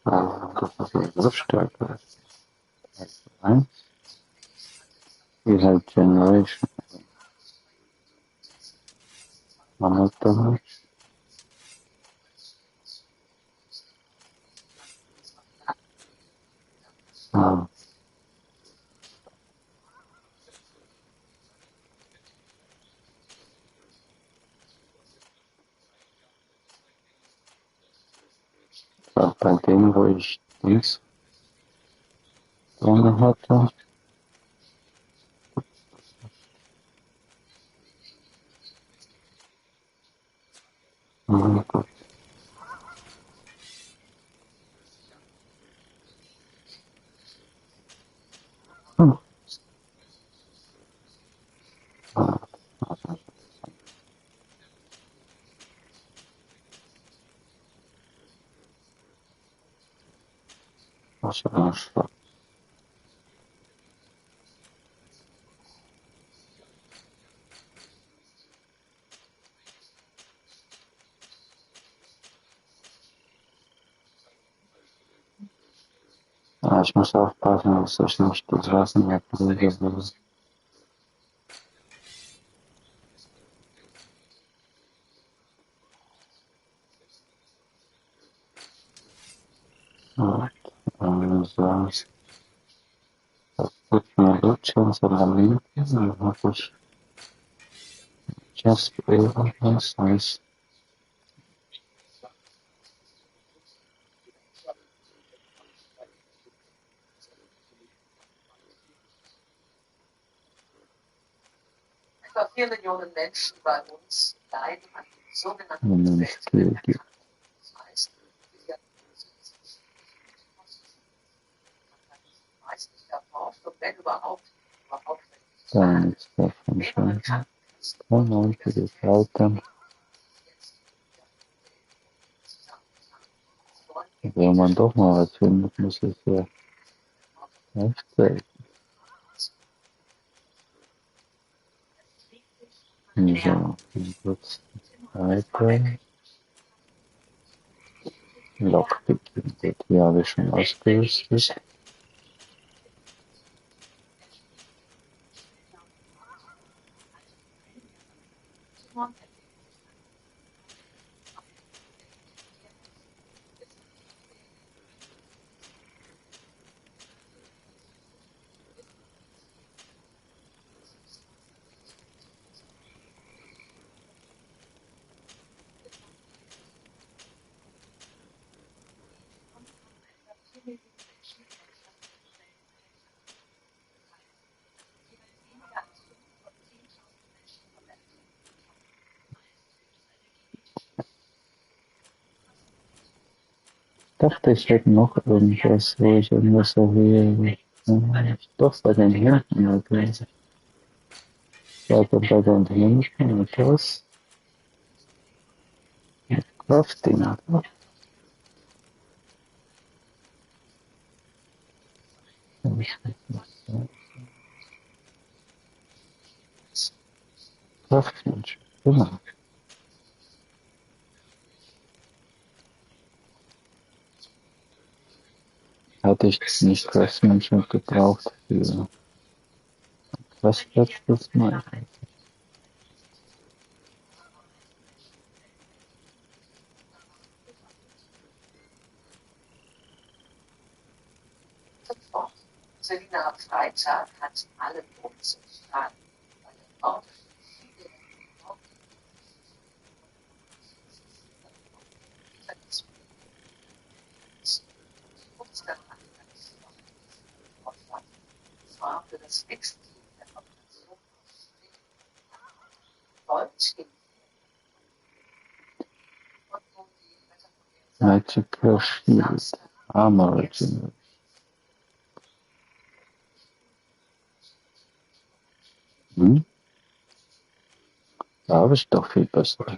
Das ist eine Griffstärke. Eins. Die halt Generation. Man hat damit. Ja. Bei dem, wo ich nichts drin hatte. Gut. Was war das? Ja, ich muss aufpassen, dass ich nicht die Rasenjacke lege. Also, das wird mir Lucian Salamini, dann habe ich Just irgendwas als Etwa 4 Millionen Menschen bei uns leiden an dem sogenannten Skill gibt. Das heißt, wir meist nicht erforscht und wenn überhaupt Dann ist davon schon kein einziges Item. Wenn man doch mal was findet, muss es ja echt selten. So, jetzt weiter. Lockpicking, gut, die habe ich schon ausgerüstet. Ich dachte, ich hätte noch irgendwas, wo ich irgendwas erwähne. Doch, bei den Händen, okay. Weiter bei den Händen etwas. Crafting, oder? Craftsmanship, genau. Hatte ich nicht Craftsmanship gebraucht für was letztes Mal. Selina am Freitag hat alle Boote starten. Das war für das nächste Team der Operation Deutsch Magical Shield, Armor Regeneration. Da habe ich doch viel besser.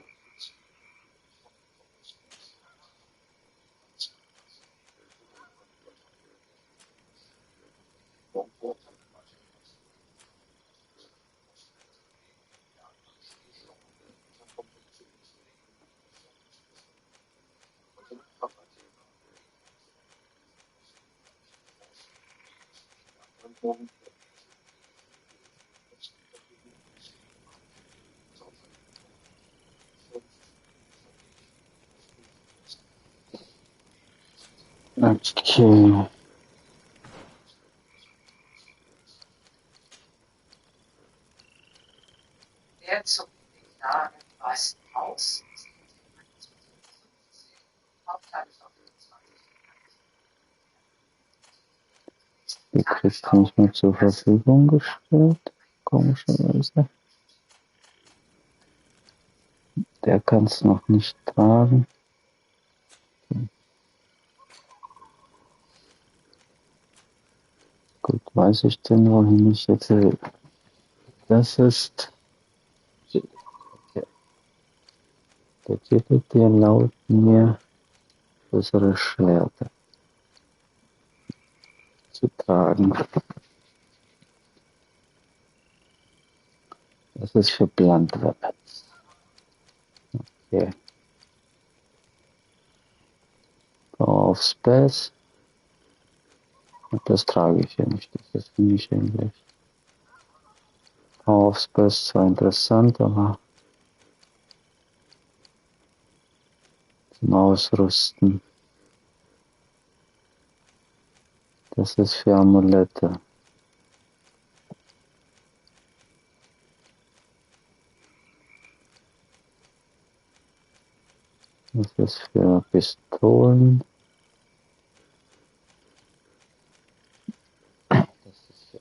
Okay. Der zum Jahr im Weißen Haus Die kriegt nicht mehr zur Verfügung gestellt. Komischerweise. Der kann es noch nicht tragen. Gut, weiß ich denn, wohin ich jetzt will. Das ist der Titel, der laut mir bessere Schwerter zu tragen. Das ist für Blunt Weapons. Okay. Power of Space. Und das trage ich ja nicht. Das ist für mich eigentlich. Power of Space zwar interessant, aber zum Ausrüsten. Das ist für Amulette. Das ist für Pistolen. Das ist für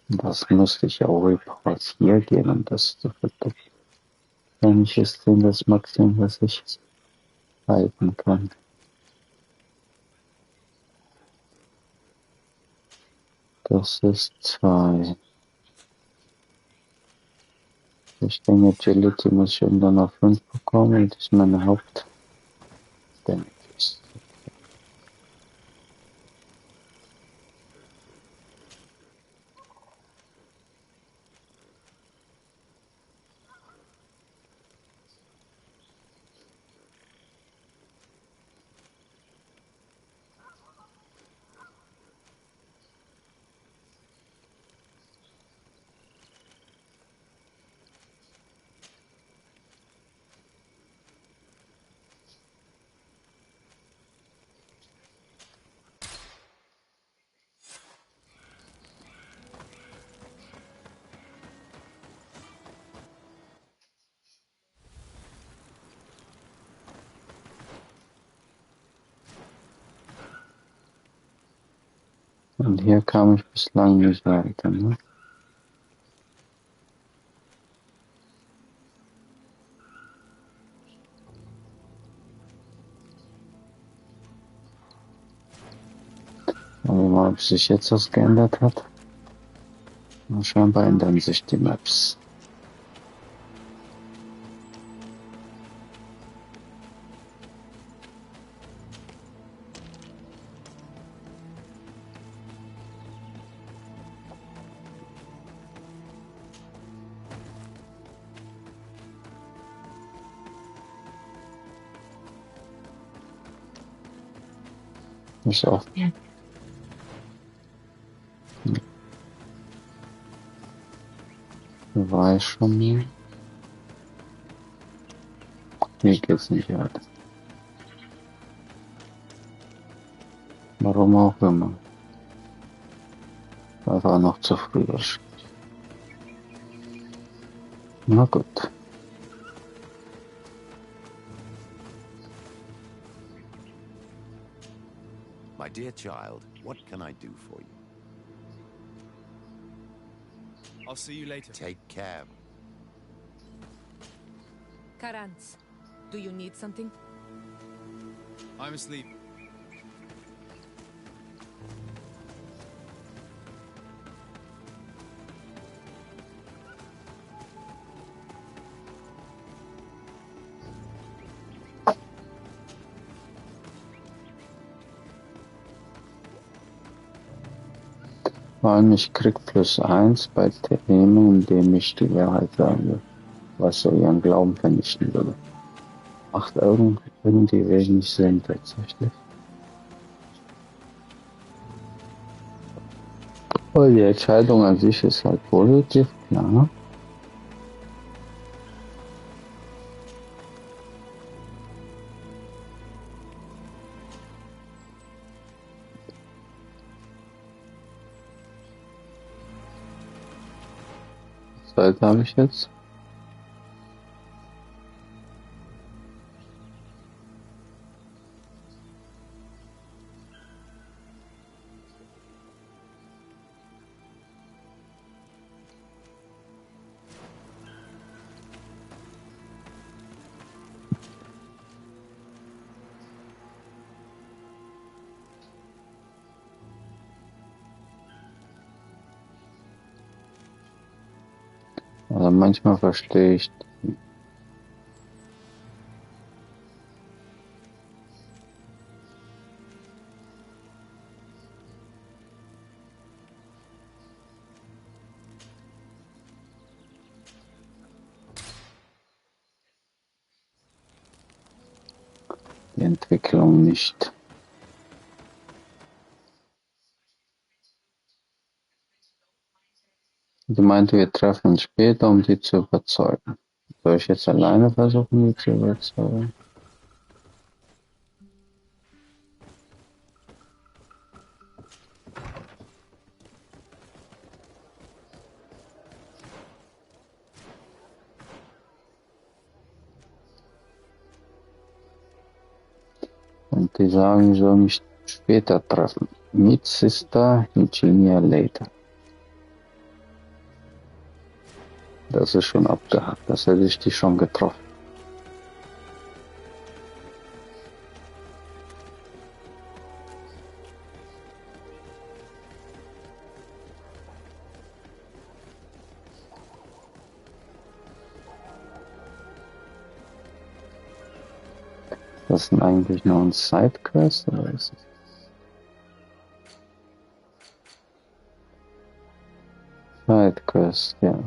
Das müsste ich auch Reports hier gehen, um das zu verdoppeln. Wahrscheinlich ist denn das Maximum, was ich halten kann. Das ist 2. Ich denke, Agility muss ich irgendwann auf 5 bekommen. Das ist meine Haupt. Und hier kam ich bislang nicht weiter, ne? Schauen wir mal, ob sich jetzt was geändert hat. Und scheinbar ändern sich die Maps. Ist auch. War ich schon mal. Hier geht's nicht weiter. Warum auch immer. War noch zu früh wahrscheinlich. Na gut. My dear child, what can I do for you? I'll see you later. Take care. Karantz, do you need something? I'm asleep. Vor allem ich krieg +1 bei Themen, indem ich die Wahrheit sage, was so ihren Glauben vernichten würde. Macht irgendwie wenig Sinn tatsächlich. Aber die Entscheidung an sich ist halt positiv, klar. Was habe ich jetzt? Also manchmal verstehe ich die Entwicklung nicht. Sie meinte, wir treffen uns später, um die zu überzeugen. Soll ich jetzt alleine versuchen, die zu überzeugen? Und die sagen, ich soll mich später treffen. Meet Sister Eugenia later. Das ist schon abgehakt. Das hätte ich dich schon getroffen. Das ist eigentlich nur ein Sidequest oder ist es? Sidequest, ja.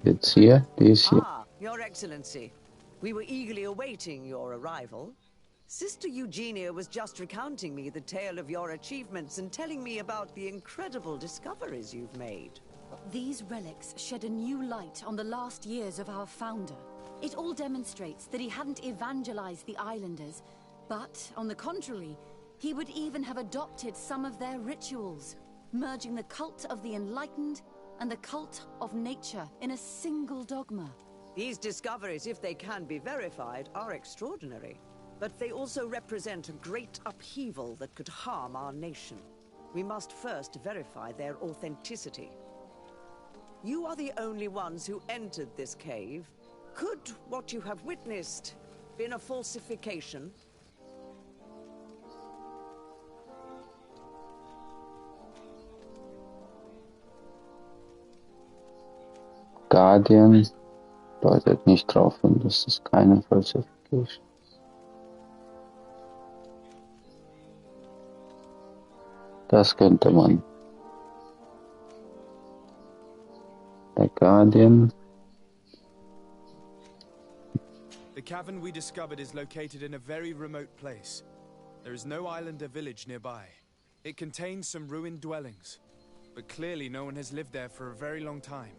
Jetzt hier, die ist hier. Ah, Your Excellency. We were eagerly awaiting your arrival. Sister Eugenia was just recounting me the tale of your achievements and telling me about the incredible discoveries you've made. These relics shed a new light on the last years of our founder. It all demonstrates that he hadn't evangelized the islanders, but, on the contrary, he would even have adopted some of their rituals, merging the cult of the enlightened and the cult of nature in a single dogma. These discoveries, if they can be verified, are extraordinary. But they also represent a great upheaval that could harm our nation. We must first verify their authenticity. You are the only ones who entered this cave. Could what you have witnessed been a falsification? Guardian deutet nicht drauf hin, das ist keine Falsification. Das könnte man. Der Guardian. The cavern we discovered is located in a very remote place. There is no island or village nearby. It contains some ruined dwellings, but clearly no one has lived there for a very long time.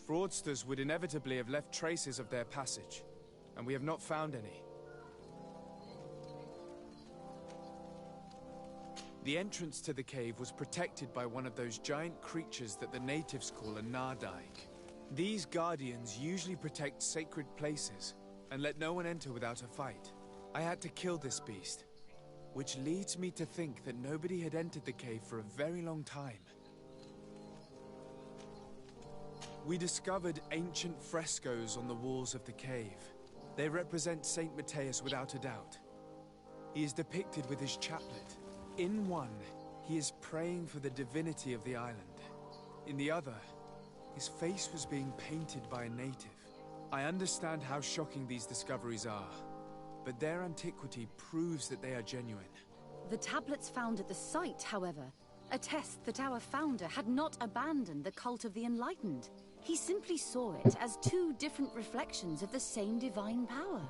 Fraudsters would inevitably have left traces of their passage, and we have not found any. The entrance to the cave was protected by one of those giant creatures that the natives call a Nardaig. These guardians usually protect sacred places and let no one enter without a fight. I had to kill this beast, which leads me to think that nobody had entered the cave for a very long time. We discovered ancient frescoes on the walls of the cave. They represent Saint Matthias without a doubt. He is depicted with his chaplet. In one, he is praying for the divinity of the island. In the other, his face was being painted by a native. I understand how shocking these discoveries are, but their antiquity proves that they are genuine. The tablets found at the site, however, attest that our founder had not abandoned the cult of the enlightened. He simply saw it as two different reflections of the same divine power.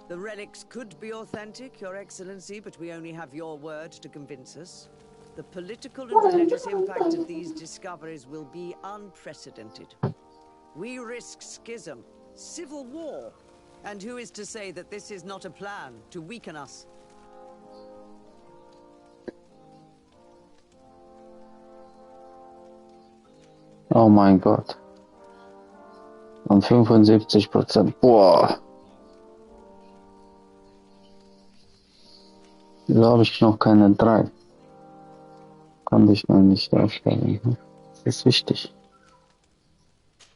The relics could be authentic, Your Excellency, but we only have your word to convince us. The political and religious impact of these discoveries will be unprecedented. We risk schism, civil war, and who is to say that this is not a plan to weaken us? Oh mein Gott. Und 75%. Boah. Wieso habe ich noch keine 3? Konnte ich noch nicht aufstellen. Das ist wichtig.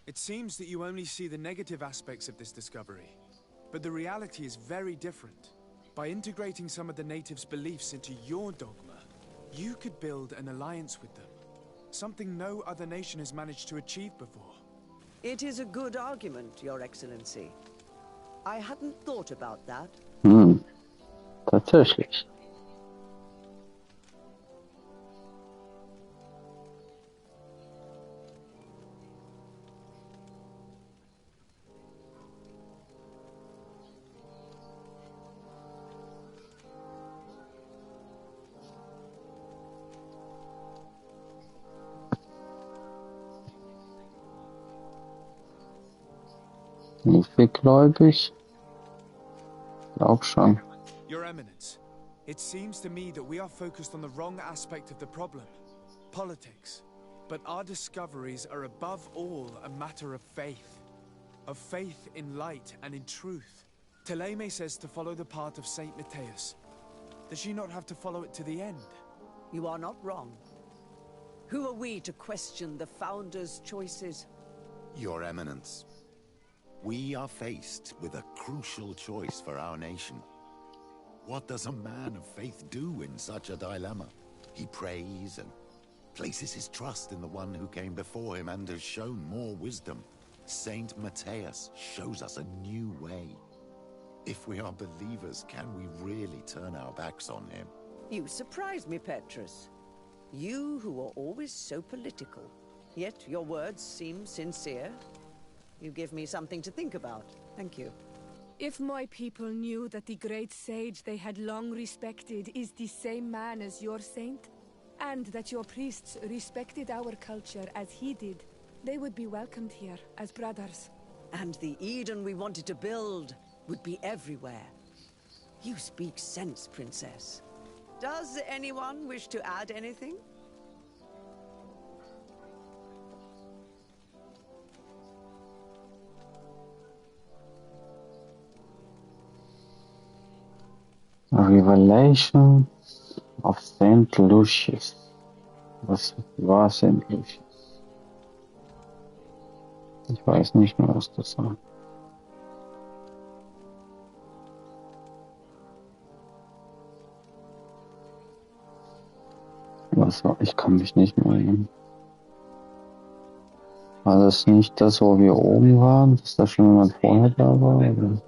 It seems that you only see the negative aspects of this discovery, but the reality is very different. By integrating some of the natives' beliefs into your dogma, you could build an alliance with them. Something no other nation has managed to achieve before. It is a good argument, Your Excellency. I hadn't thought about that. Tatsächlich. Wie viel gläubig? Glaub schon. Your Eminence, it seems to me that we are focused on the wrong aspect of the problem, politics. But our discoveries are above all a matter of faith in light and in truth. Thélème says to follow the path of Saint Matthias. Does she not have to follow it to the end? You are not wrong. Who are we to question the Founder's choices? Your Eminence, we are faced with a crucial choice for our nation. What does a man of faith do in such a dilemma? He prays and places his trust in the one who came before him and has shown more wisdom. Saint Matthias shows us a new way. If we are believers, can we really turn our backs on him? You surprise me, Petrus. You who are always so political, yet your words seem sincere. You give me something to think about. Thank you. If my people knew that the great sage they had long respected is the same man as your saint, and that your priests respected our culture as he did, they would be welcomed here as brothers. And the Eden we wanted to build would be everywhere. You speak sense, Princess. Does anyone wish to add anything? A Revelation of Saint Lucius. Was war Saint Lucius? Ich weiß nicht mehr, was das war. Was war? Ich kann mich nicht mehr erinnern. War das nicht das, wo wir oben waren? Dass da schon jemand vorher da war? Oder?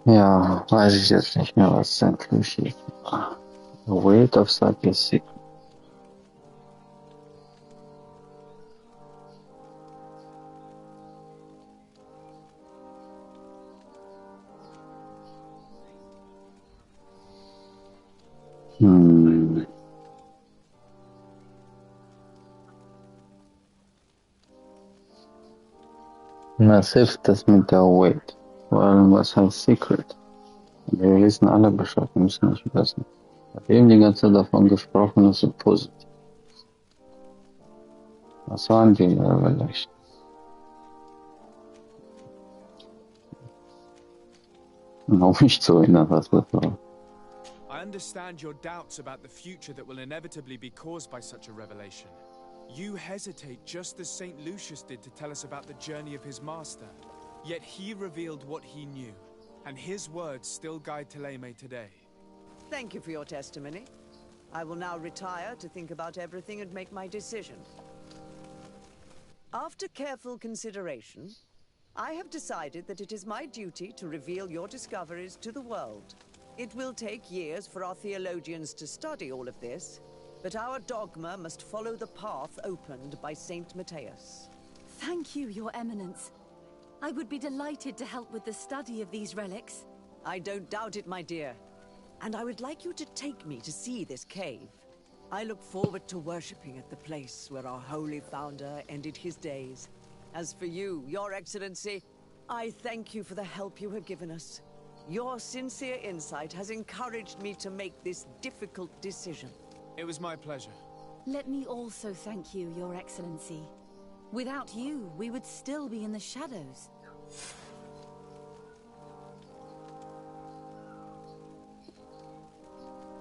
Ja, weiß ich jetzt nicht mehr, was St. Lucius war. The Weight of Secrecy. Was hilft das mit der Weight? Vor allem, was heißt Secret? Wir wissen alle Bescheid, wir müssen nicht wissen. Ich habe eben die ganze Zeit davon gesprochen, dass es positiv. Was waren die Revelation? Noch nicht zu erinnern, was das war. I understand your doubts about the future that will inevitably be caused by such a revelation. You hesitate just as St. Lucius did to tell us about the journey of his master. Yet he revealed what he knew, and his words still guide Thélème today. Thank you for your testimony. I will now retire to think about everything and make my decision. After careful consideration, I have decided that it is my duty to reveal your discoveries to the world. It will take years for our theologians to study all of this, but our dogma must follow the path opened by Saint Matthias. Thank you, Your Eminence. I would be delighted to help with the study of these relics. I don't doubt it, my dear. And I would like you to take me to see this cave. I look forward to worshipping at the place where our holy founder ended his days. As for you, Your Excellency, I thank you for the help you have given us. Your sincere insight has encouraged me to make this difficult decision. It was my pleasure. Let me also thank you, Your Excellency. Without you, we would still be in the shadows.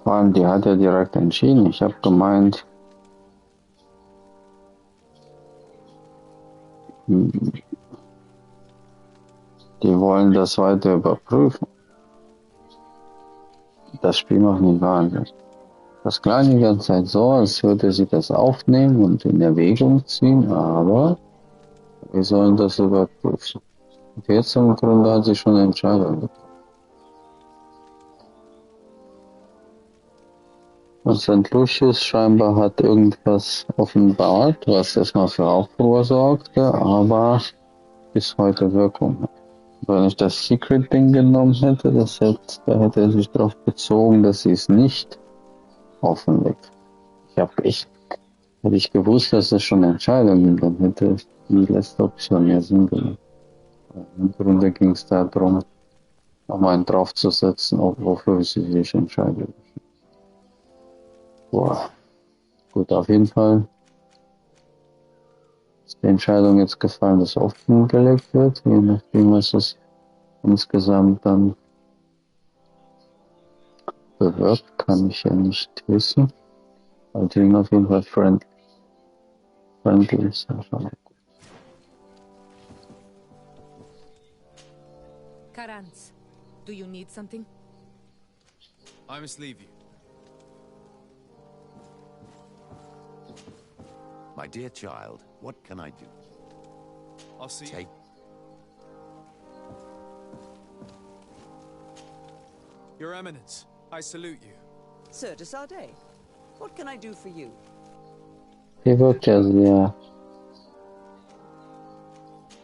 Vor allem, die hat ja direkt entschieden. Ich habe gemeint, die wollen das weiter überprüfen. Das Spiel macht nicht wahnsinnig. Das klang die ganze Zeit so, als würde sie das aufnehmen und in Erwägung ziehen, aber wir sollen das überprüfen. Und jetzt im Grunde hat sie schon eine Entscheidung getroffen. Und St. Lucius scheinbar hat irgendwas offenbart, was erstmal für Aufruhr sorgte, aber bis heute Wirkung hat. Wenn ich das Secret-Ding genommen hätte, da hätte er sich darauf bezogen, dass sie es nicht offenlegt. Hätte ich gewusst, dass es schon Entscheidungen gibt, dann hätte die letzte Option mehr Sinn gemacht. Im Grunde ging es darum, noch einen draufzusetzen, wofür sie sich entscheidet. Boah. Gut, auf jeden Fall ist die Entscheidung jetzt gefallen, dass offengelegt wird, je nachdem, was es insgesamt dann bewirkt, kann ich ja nicht wissen. Aber die sind auf jeden Fall friendly ist ja schon gut. Karanz, do you need something? I must leave you. My dear child, what can I do? I'll see you. Take... Your Eminence, I salute you. Sir de Sardet, what can I do for you? Die wirkt ja sehr.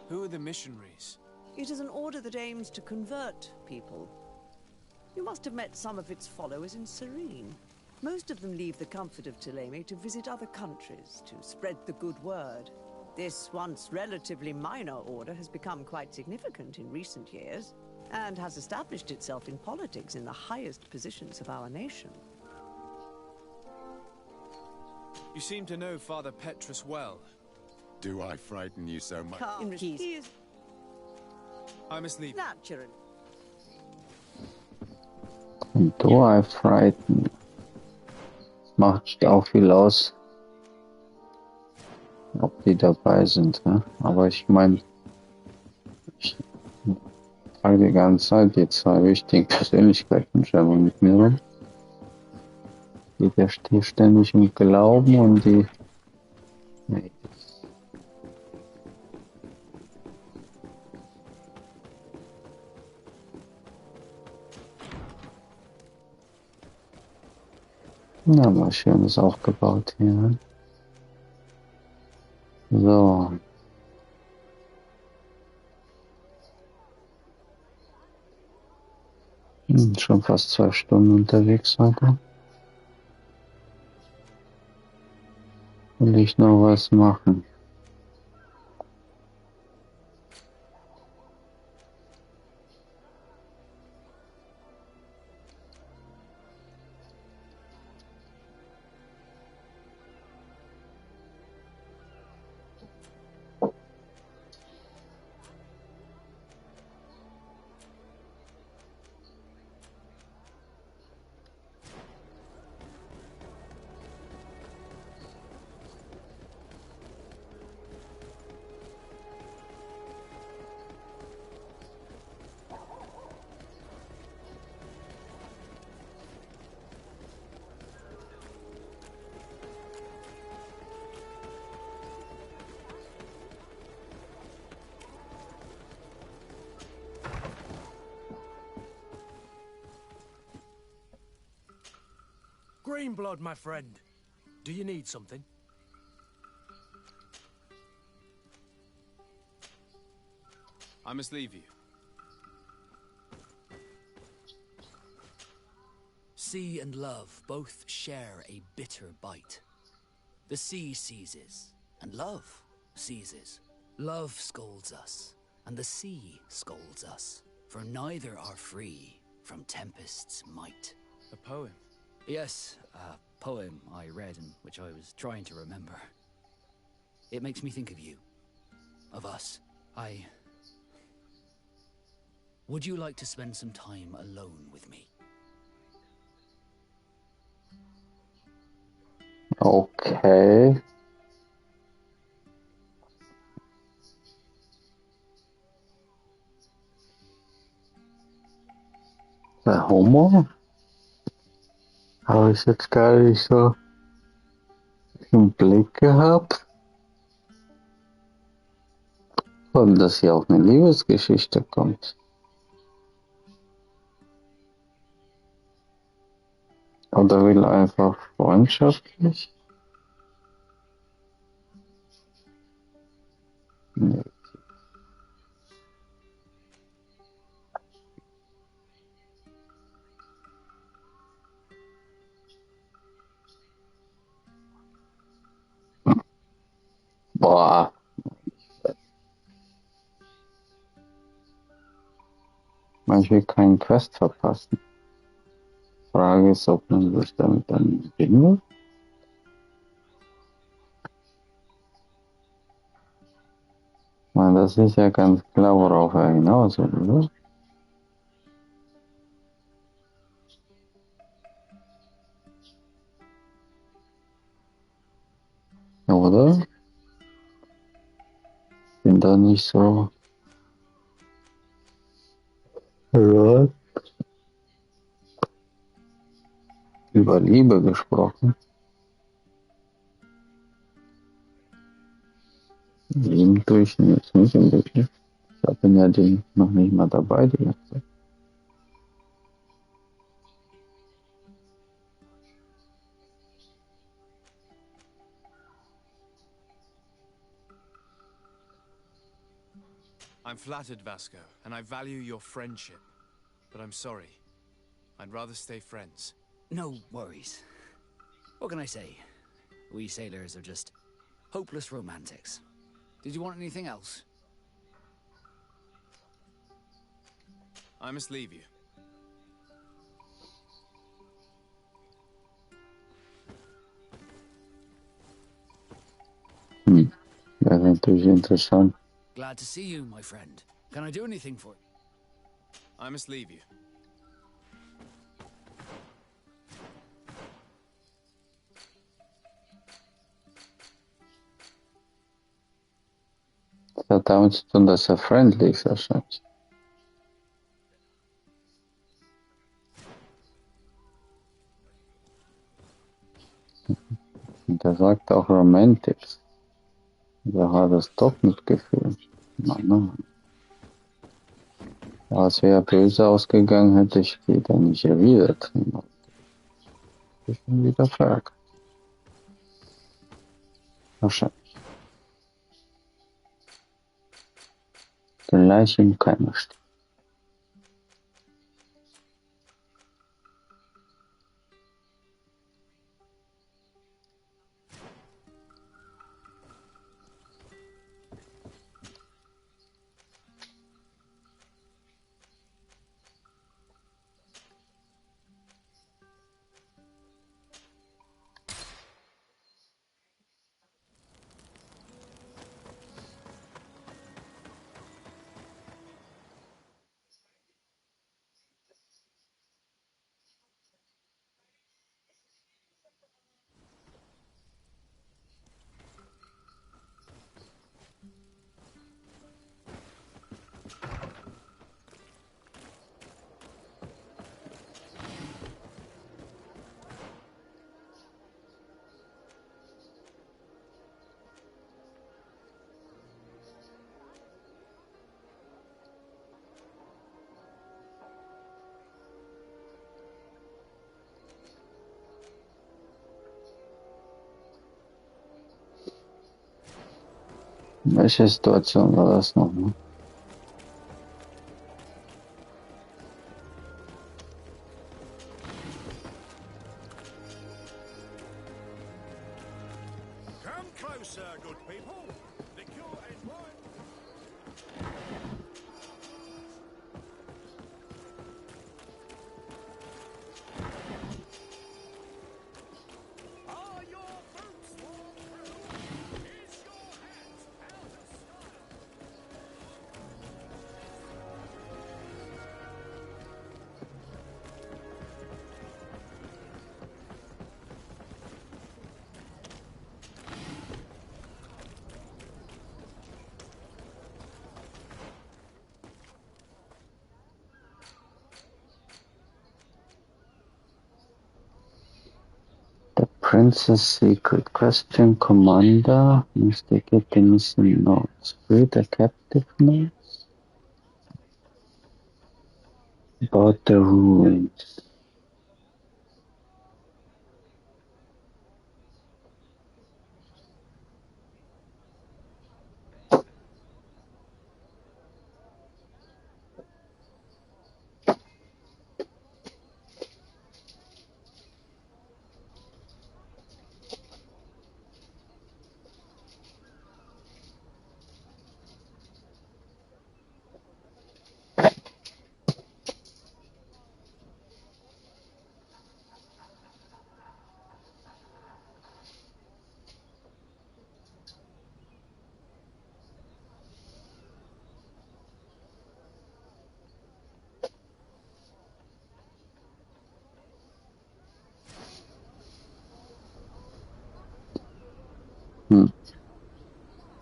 Who are the missionaries? It is an order that aims to convert people. You must have met some of its followers in Serene. Most of them leave the comfort of Thélème to visit other countries, to spread the good word. This once relatively minor order has become quite significant in recent years, and has established itself in politics in the highest positions of our nation. You seem to know Father Petrus well. Do I frighten you so much? He is I must leave. natural. Und do I frighten? Macht auch viel aus, ob die dabei sind. Ne? Aber ich meine, ich trage die ganze Zeit die zwei wichtigen Persönlichkeiten scheinbar mit mir rum. Die der steht ständig im Glauben und die... Nee. Na, mal schönes aufgebaut hier. Ne? So. Schon fast 2 Stunden unterwegs heute. Will ich noch was machen? Greenblood, my friend. Do you need something? I must leave you. Sea and love both share a bitter bite. The sea seizes, and love seizes. Love scolds us, and the sea scolds us, for neither are free from tempest's might. A poem? Yes, a poem I read and which I was trying to remember. It makes me think of you. Of us. Would you like to spend some time alone with me? Okay. Der Humor habe ich jetzt gar nicht so im Blick gehabt. Und dass hier auch eine Liebesgeschichte kommt. Oder will einfach freundschaftlich? Nee. Boah. Ich will keinen Quest verpassen. Frage ist, ob man sich damit dann bindet. Ich meine, das ist ja ganz klar, worauf er hinaus will, oder? Oder? Bin da nicht so. Ja. Über Liebe gesprochen. Lieben tue ich ihn jetzt nicht im Begriff. Ich habe ihn ja den noch nicht mal dabei, die ganze Zeit. I'm flattered, Vasco, and I value your friendship. But I'm sorry. I'd rather stay friends. No worries. What can I say? We sailors are just hopeless romantics. Did you want anything else? I must leave you. Das ist natürlich interessant. Glad to see you, my friend. Can I do anything for you? I must leave you. Das hat damit zu tun, dass er friendly ist wahrscheinlich. Und er sagt auch Romantics. Da hat es doch mitgefühlt. Nein. Aber es wäre böse ausgegangen, hätte ich die dann nicht erwidert. Ich bin wieder verärgert. Wahrscheinlich. Gleich im Keiner stehen. Welche Situation war das nochmal? Princess secret. Question Commander. Investigate the missing notes. Free the captive notes. About the ruins.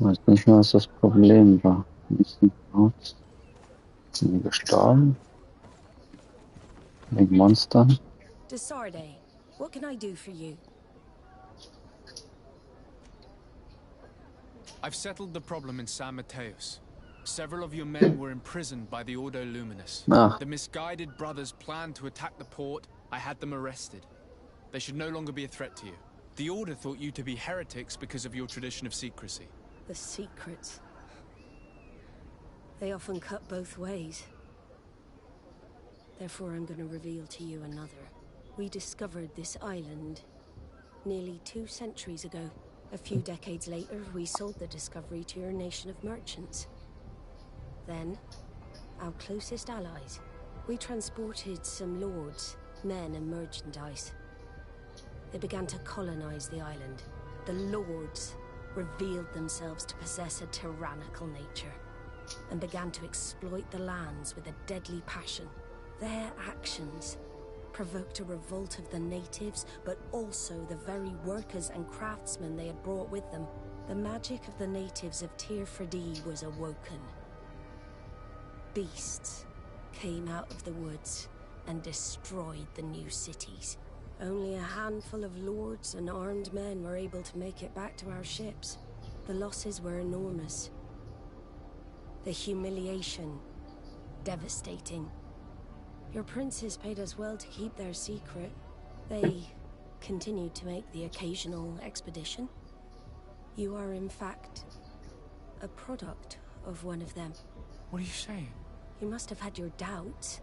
Weiß nicht mehr, was das Problem war. Missing Notes. Sind die gestorben? Wegen Monstern? Desarde, what can I do for you? I've settled the problem in San Mateus. Several of your men were imprisoned by the Ordo Luminous. The misguided brothers planned to attack the port. I had them arrested. They should no longer be a threat to you. The Order thought you to be heretics because of your tradition of secrecy. The secrets. They often cut both ways. Therefore, I'm going to reveal to you another. We discovered this island nearly 2 centuries ago. A few decades later, we sold the discovery to your nation of merchants. Then, our closest allies. We transported some lords, men and merchandise. They began to colonize the island. The lords revealed themselves to possess a tyrannical nature and began to exploit the lands with a deadly passion. Their actions provoked a revolt of the natives, but also the very workers and craftsmen they had brought with them. The magic of the natives of Teer Fradee was awoken. Beasts came out of the woods and destroyed the new cities. Only a handful of lords and armed men were able to make it back to our ships. The losses were enormous. The humiliation, devastating. Your princes paid us well to keep their secret. They continued to make the occasional expedition. You are, in fact, a product of one of them. What are you saying? You must have had your doubts.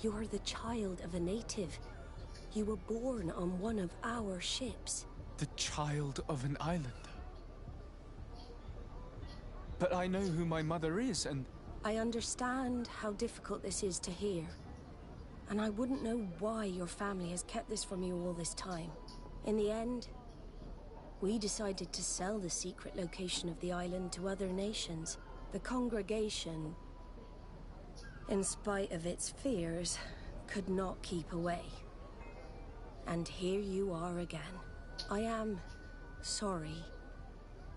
You are the child of a native. You were born on one of our ships. The child of an islander? But I know who my mother is, and... I understand how difficult this is to hear. And I wouldn't know why your family has kept this from you all this time. In the end, we decided to sell the secret location of the island to other nations. The congregation, in spite of its fears, could not keep away. And here you are again. I am sorry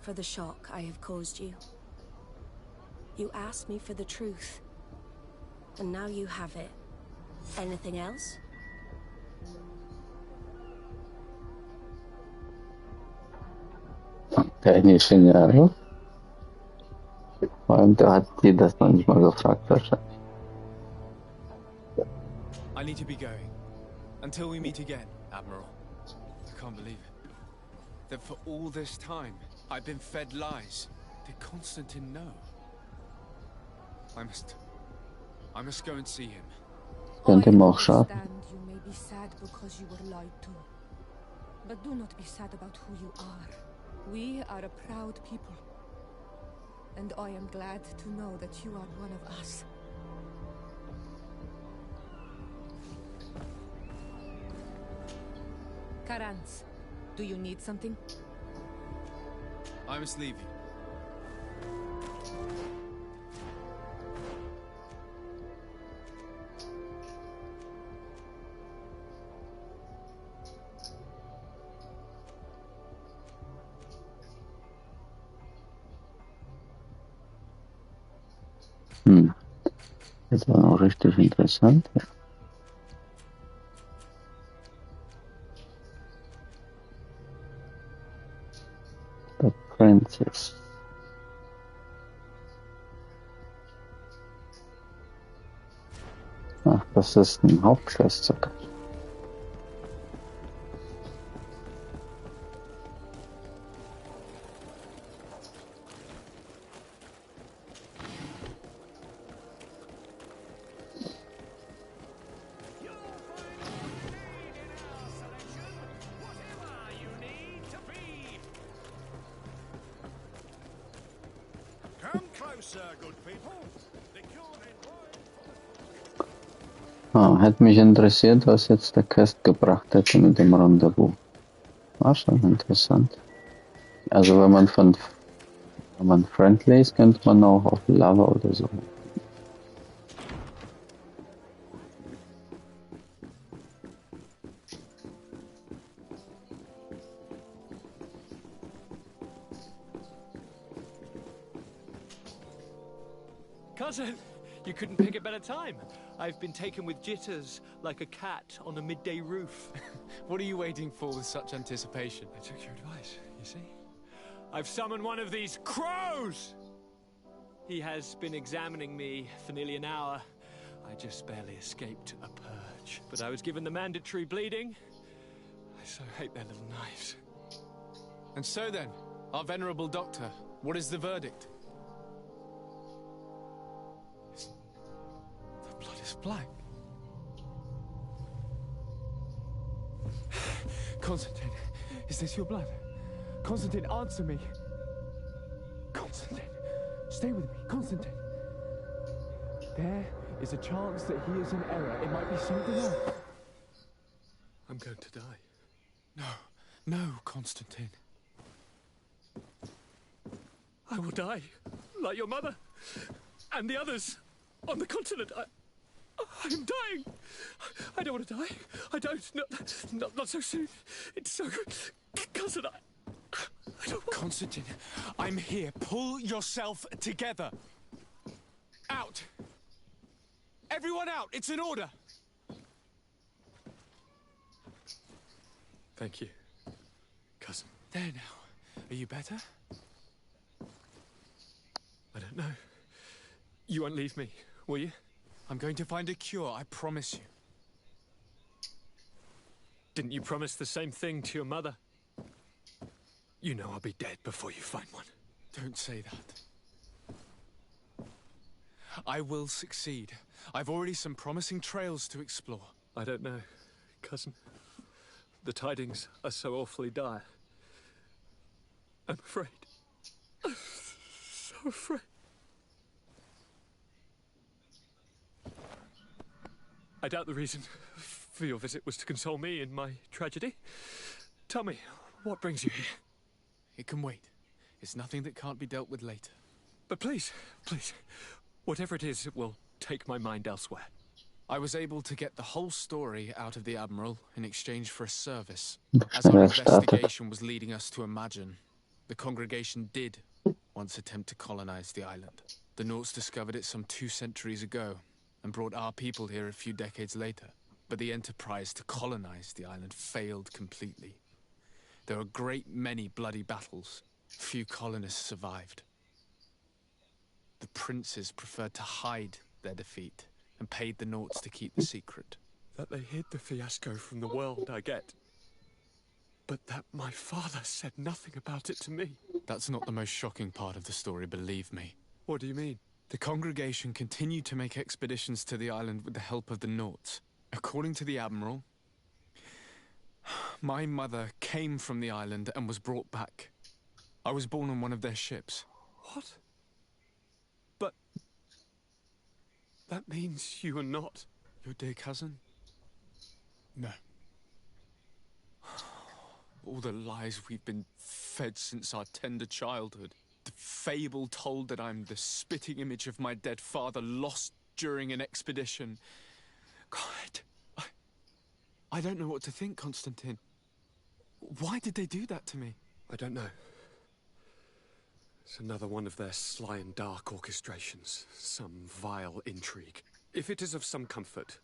for the shock I have caused you. You asked me for the truth, and now you have it. Anything else? Der Ingenieur. Vor allem, der hat die das noch nicht mal gefragt wahrscheinlich. I need to be going. Until we meet again, Admiral. I can't believe it. That for all this time, I've been fed lies. Did Constantine know? I must go and see him. Könnte ihm auch schaden. You may be sad because you were lied to. But do not be sad about who you are. We are a proud people. And I am glad to know that you are one of us. Karans, do you need something? I must leave you. Das war noch richtig interessant. Ja. Yes. Ach, das ist ein Hauptquest sogar. Hätte mich interessiert, was jetzt der Quest gebracht hätte mit dem Rendezvous. War schon interessant. Also wenn man friendly ist, könnte man auch auf Lava oder so. Cousin, you couldn't pick a better time. I've been taken with jitters, like a cat on a midday roof. What are you waiting for with such anticipation? I took your advice, you see? I've summoned one of these crows! He has been examining me for nearly an hour. I just barely escaped a purge. But I was given the mandatory bleeding. I so hate their little knives. And so then, our venerable doctor, what is the verdict? The blood is black. Constantine, is this your blood? Constantine, answer me. Constantine, stay with me. Constantine. There is a chance that he is in error. It might be something else. I'm going to die. No, Constantine. I will die, like your mother, and the others on the continent. I am dying. I don't want to die. I don't. Not so soon. It's so good. Cousin, I don't want... Constantine, I'm here. Pull yourself together. Out. Everyone out. It's an order. Thank you, cousin. There now. Are you better? I don't know. You won't leave me, will you? I'm going to find a cure, I promise you. Didn't you promise the same thing to your mother? You know I'll be dead before you find one. Don't say that. I will succeed. I've already some promising trails to explore. I don't know, cousin. The tidings are so awfully dire. I'm afraid. I'm so afraid. I doubt the reason for your visit was to console me in my tragedy. Tell me, what brings you here? It can wait. It's nothing that can't be dealt with later. But please, whatever it is, it will take my mind elsewhere. I was able to get the whole story out of the Admiral in exchange for a service. As our investigation was leading us to imagine, the congregation did once attempt to colonize the island. The Nauts discovered it some 2 centuries ago and brought our people here a few decades later. But the enterprise to colonize the island failed completely. There were a great many bloody battles. Few colonists survived. The princes preferred to hide their defeat and paid the Nauts to keep the secret. That they hid the fiasco from the world, I get. But that my father said nothing about it to me. That's not the most shocking part of the story, believe me. What do you mean? The congregation continued to make expeditions to the island with the help of the Nauts. According to the Admiral, my mother came from the island and was brought back. I was born on one of their ships. What? But... that means you are not... your dear cousin? No. All the lies we've been fed since our tender childhood. The fable told that I'm the spitting image of my dead father, lost during an expedition. God, I don't know what to think, Constantine. Why did they do that to me? I don't know. It's another one of their sly and dark orchestrations. Some vile intrigue. If it is of some comfort,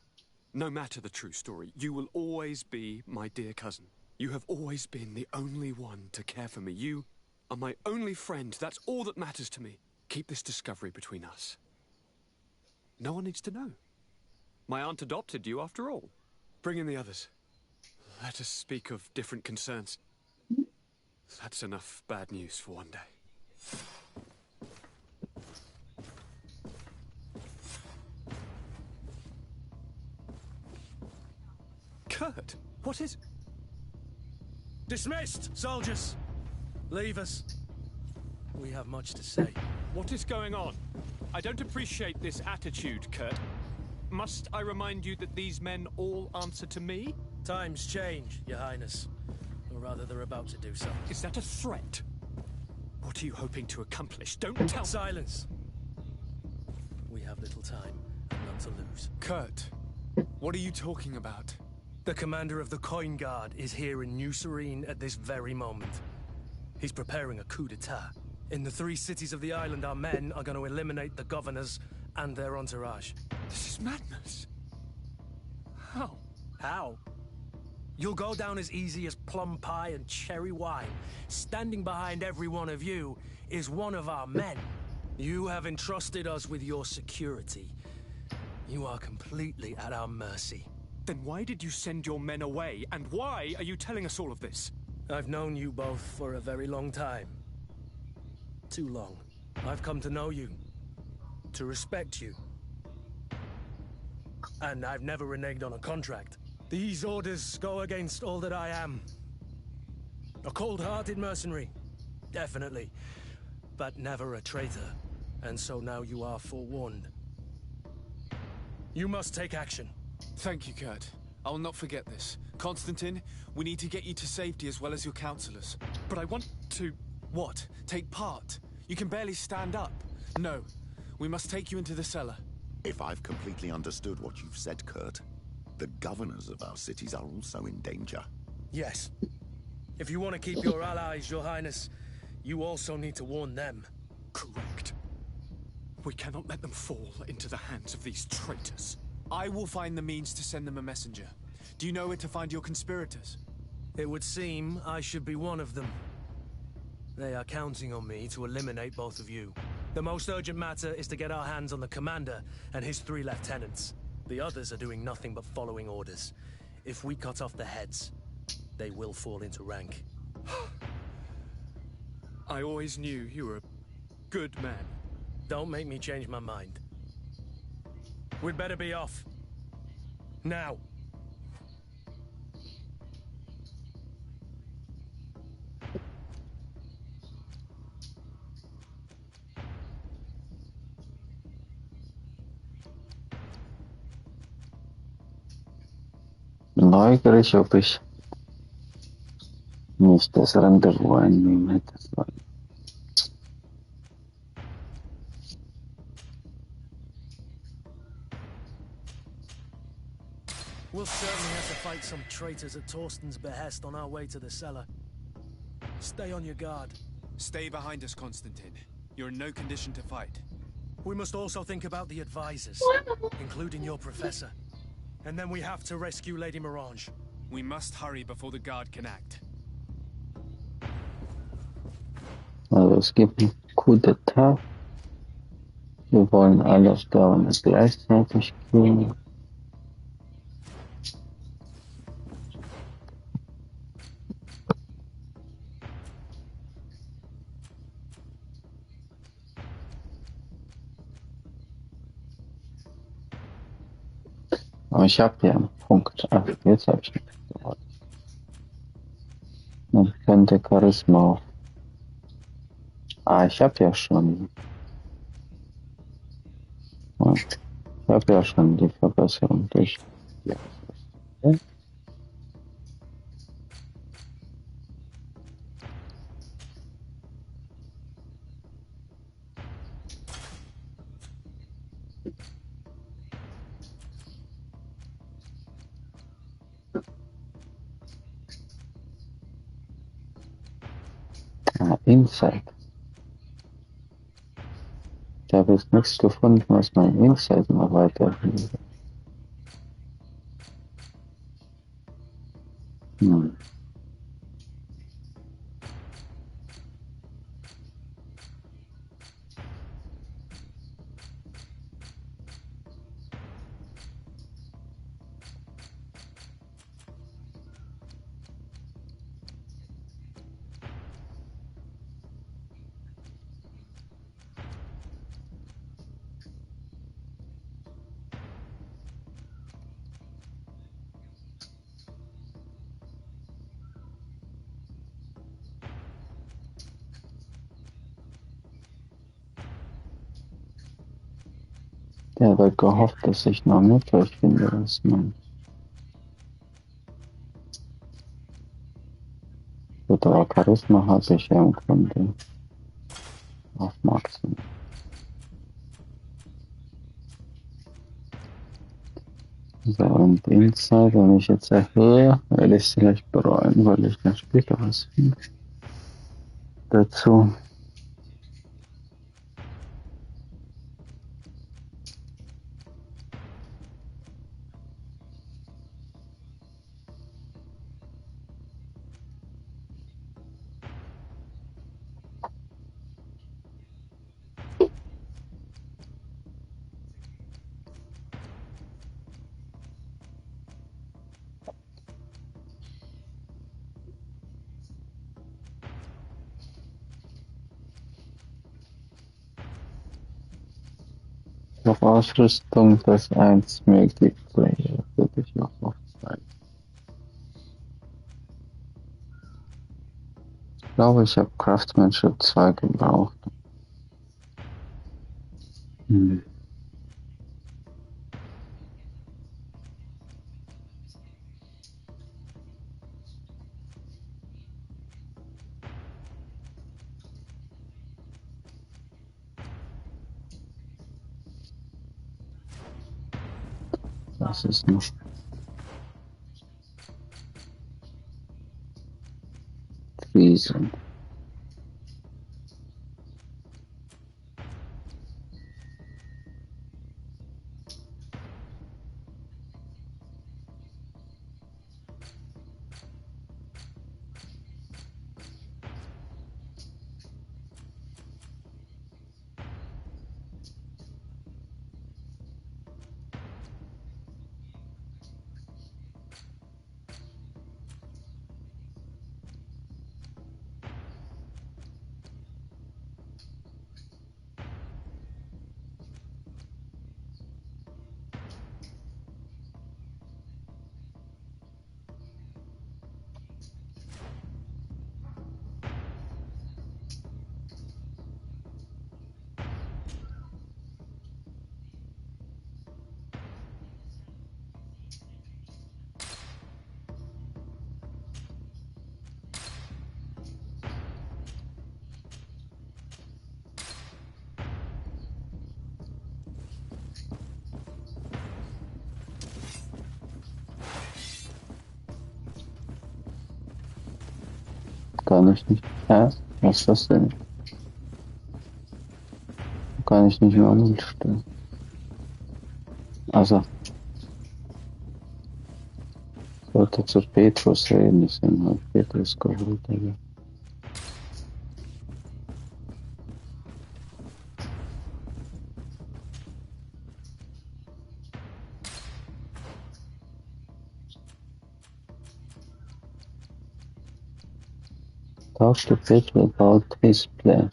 no matter the true story, you will always be my dear cousin. You have always been the only one to care for me. You are my only friend. That's all that matters to me. Keep this discovery between us. No one needs to know. My aunt adopted you after all. Bring in the others. Let us speak of different concerns. That's enough bad news for one day. Kurt, what is... Dismissed, soldiers! Leave us. We have much to say. What is going on? I don't appreciate this attitude, Kurt. Must I remind you that these men all answer to me? Times change, Your Highness. Or rather, they're about to do so. Is that a threat? What are you hoping to accomplish? Don't tell... Silence! We have little time, and none to lose. Kurt, what are you talking about? The commander of the Coin Guard is here in New Serene at this very moment. He's preparing a coup d'etat. In the 3 cities of the island, our men are going to eliminate the governors and their entourage. This is madness. How? How? You'll go down as easy as plum pie and cherry wine. Standing behind every one of you is one of our men. You have entrusted us with your security. You are completely at our mercy. Then why did you send your men away? And why are you telling us all of this? I've known you both for a very long time. Too long. I've come to know you. To respect you. And I've never reneged on a contract. These orders go against all that I am. A cold-hearted mercenary. Definitely. But never a traitor. And so now you are forewarned. You must take action. Thank you, Kurt. I will not forget this. Constantine, we need to get you to safety as well as your counselors. But I want to... What? Take part? You can barely stand up. No. We must take you into the cellar. If I've completely understood what you've said, Kurt, the governors of our cities are also in danger. Yes. If you want to keep your allies, Your Highness, you also need to warn them. Correct. We cannot let them fall into the hands of these traitors. I will find the means to send them a messenger. Do you know where to find your conspirators? It would seem I should be one of them. They are counting on me to eliminate both of you. The most urgent matter is to get our hands on the commander and his 3 lieutenants. The others are doing nothing but following orders. If we cut off the heads, they will fall into rank. I always knew you were a good man. Don't make me change my mind. We'd better be off. Now. Neugierig, ob ich nicht das Rendezvous einnehmen hätte sollen. We'll certainly have to fight some traitors at Torsten's behest on our way to the cellar. Stay on your guard. Stay behind us, Constantine. You're in no condition to fight. We must also think about the advisors, including your professor. And then we have to rescue Lady Mirange. We must hurry before the guard can act. Also es gibt ein Coup d'etat. Wir wollen alle auf Dauer gleichzeitig kriegen. Aber ich habe ja einen Punkt. Ach, jetzt habe ich einen Punkt. Man könnte Charisma auf. Ich habe ja schon. Ich habe ja schon die Verbesserung durch. Ja. Insight. Ich habe jetzt nichts gefunden, was mein Insight noch weiterhilft. Der hat gehofft, dass ich noch möglich finde, was man. Gut, aber Charisma habe ich ja im Grunde auf Maximum. So, und Inside, wenn ich jetzt erhöhe, werde ich es vielleicht bereuen, weil ich dann später was finde. Dazu. Auf Ausrüstung das 1 Multiplayer würde ich auch aufzeigen. Ich glaube, ich habe Craftsmanship 2 gebraucht. Das ist noch. Treason. Kann ich nicht. Was ist das denn? Kann ich nicht mehr umstellen. Also. Ich wollte zu Petrus reden, deswegen habe ich Petrus geholt. Aber. Talk to Pedro about his plan.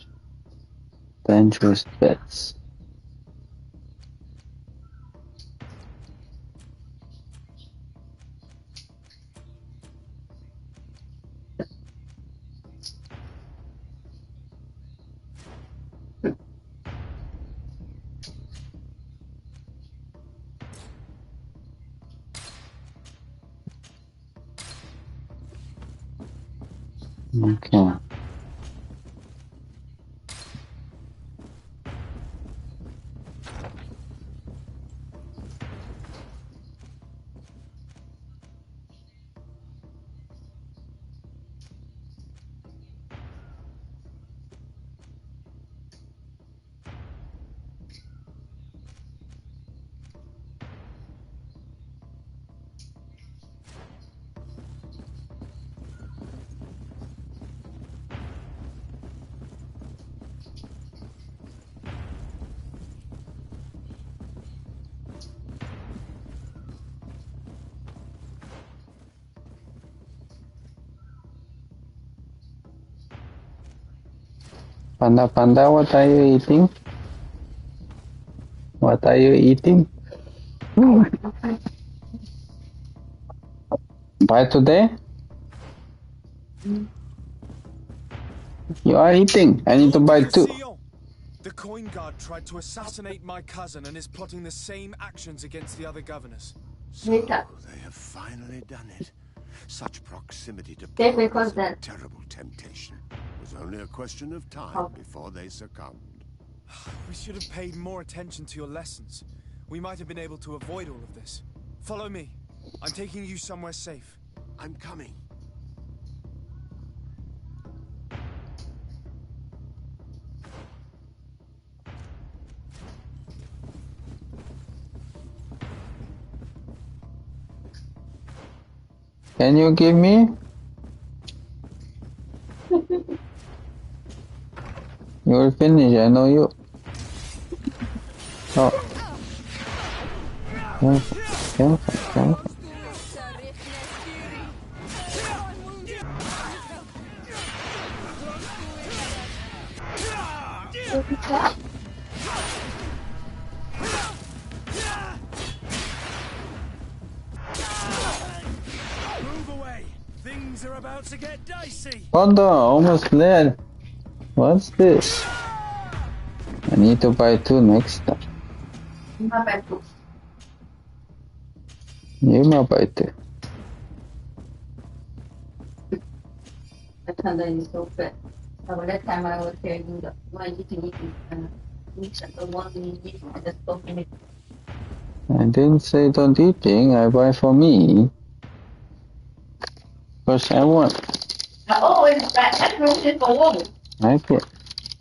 Dangerous bets. Okay. Panda, panda, what are you eating? What are you eating? By today? You are eating. I need to buy 2. The Coin Guard tried to assassinate my cousin and is plotting the same actions against the other governors. So they have finally done it. Such proximity to power is a terrible temptation. It was only a question of time before they succumbed. We should have paid more attention to your lessons. We might have been able to avoid all of this. Follow me. I'm taking you somewhere safe. I'm coming. Can you give me? You'll finish, I know you. Oh. Careful. Move away. Things are about to get dicey. Hold on, almost there. What's this? I need to buy 2 next time. You might buy 2. The last time I was here, you were eating the one I just spoke in it. I didn't say don't eating, I buy for me. Because I want. I always buy everything for women. I put.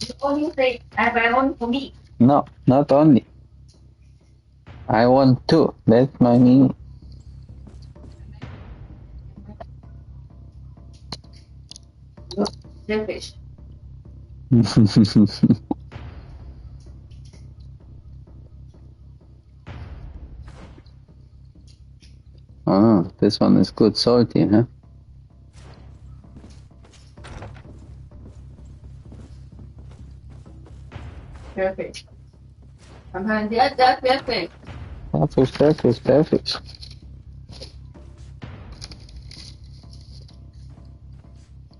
You only say I buy one for me. No, not only. I want 2. That's my meaning. Selfish. Oh, this one is good salty, huh? Perfect. Sometimes that's perfect. Perfect.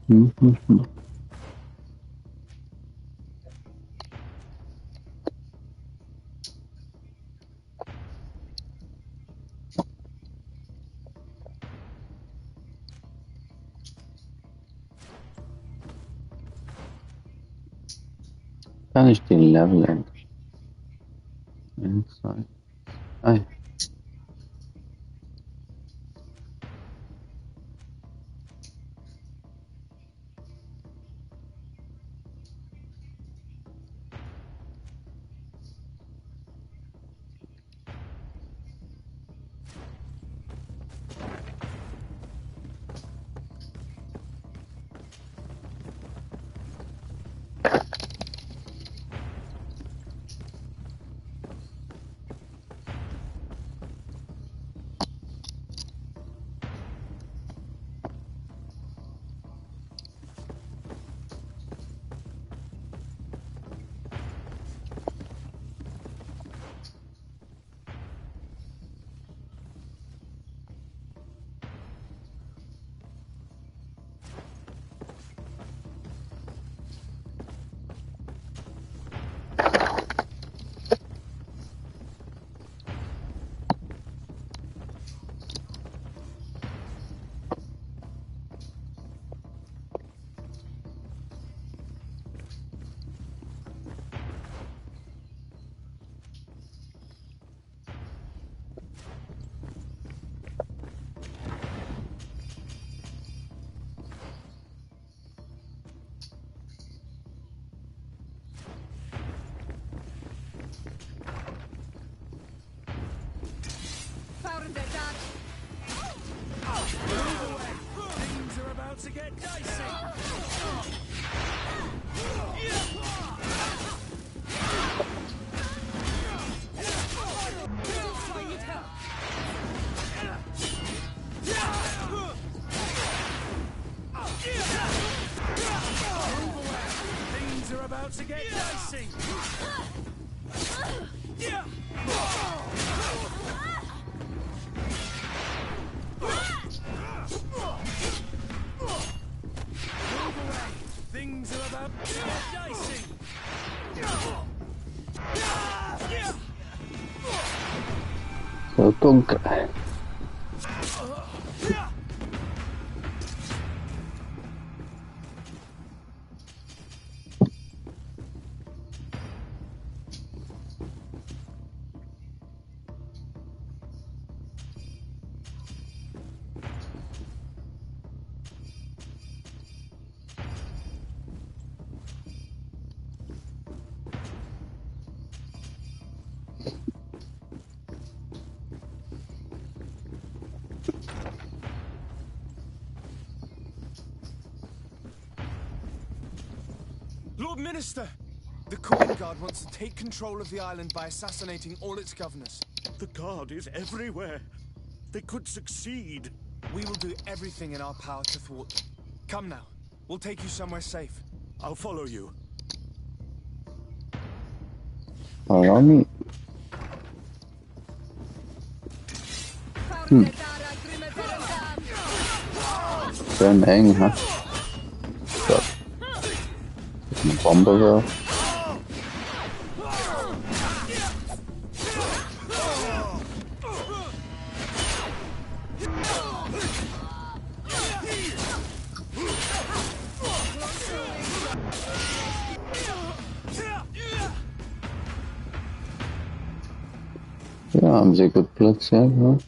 Mm-hmm. Kann ich den leveln? Inside. Aye. Things are about to get dicey. Things are about to get dicey. Things are about to get dicey. Lotunka. Lord Minister! The Coin Guard wants to take control of the island by assassinating all its governors. The Guard is everywhere. They could succeed. We will do everything in our power to thwart them. Come now. We'll take you somewhere safe. I'll follow you. Follow me. Schön eng, ha? So. Eine Bombe so. Ja, haben sie gut platziert, ne?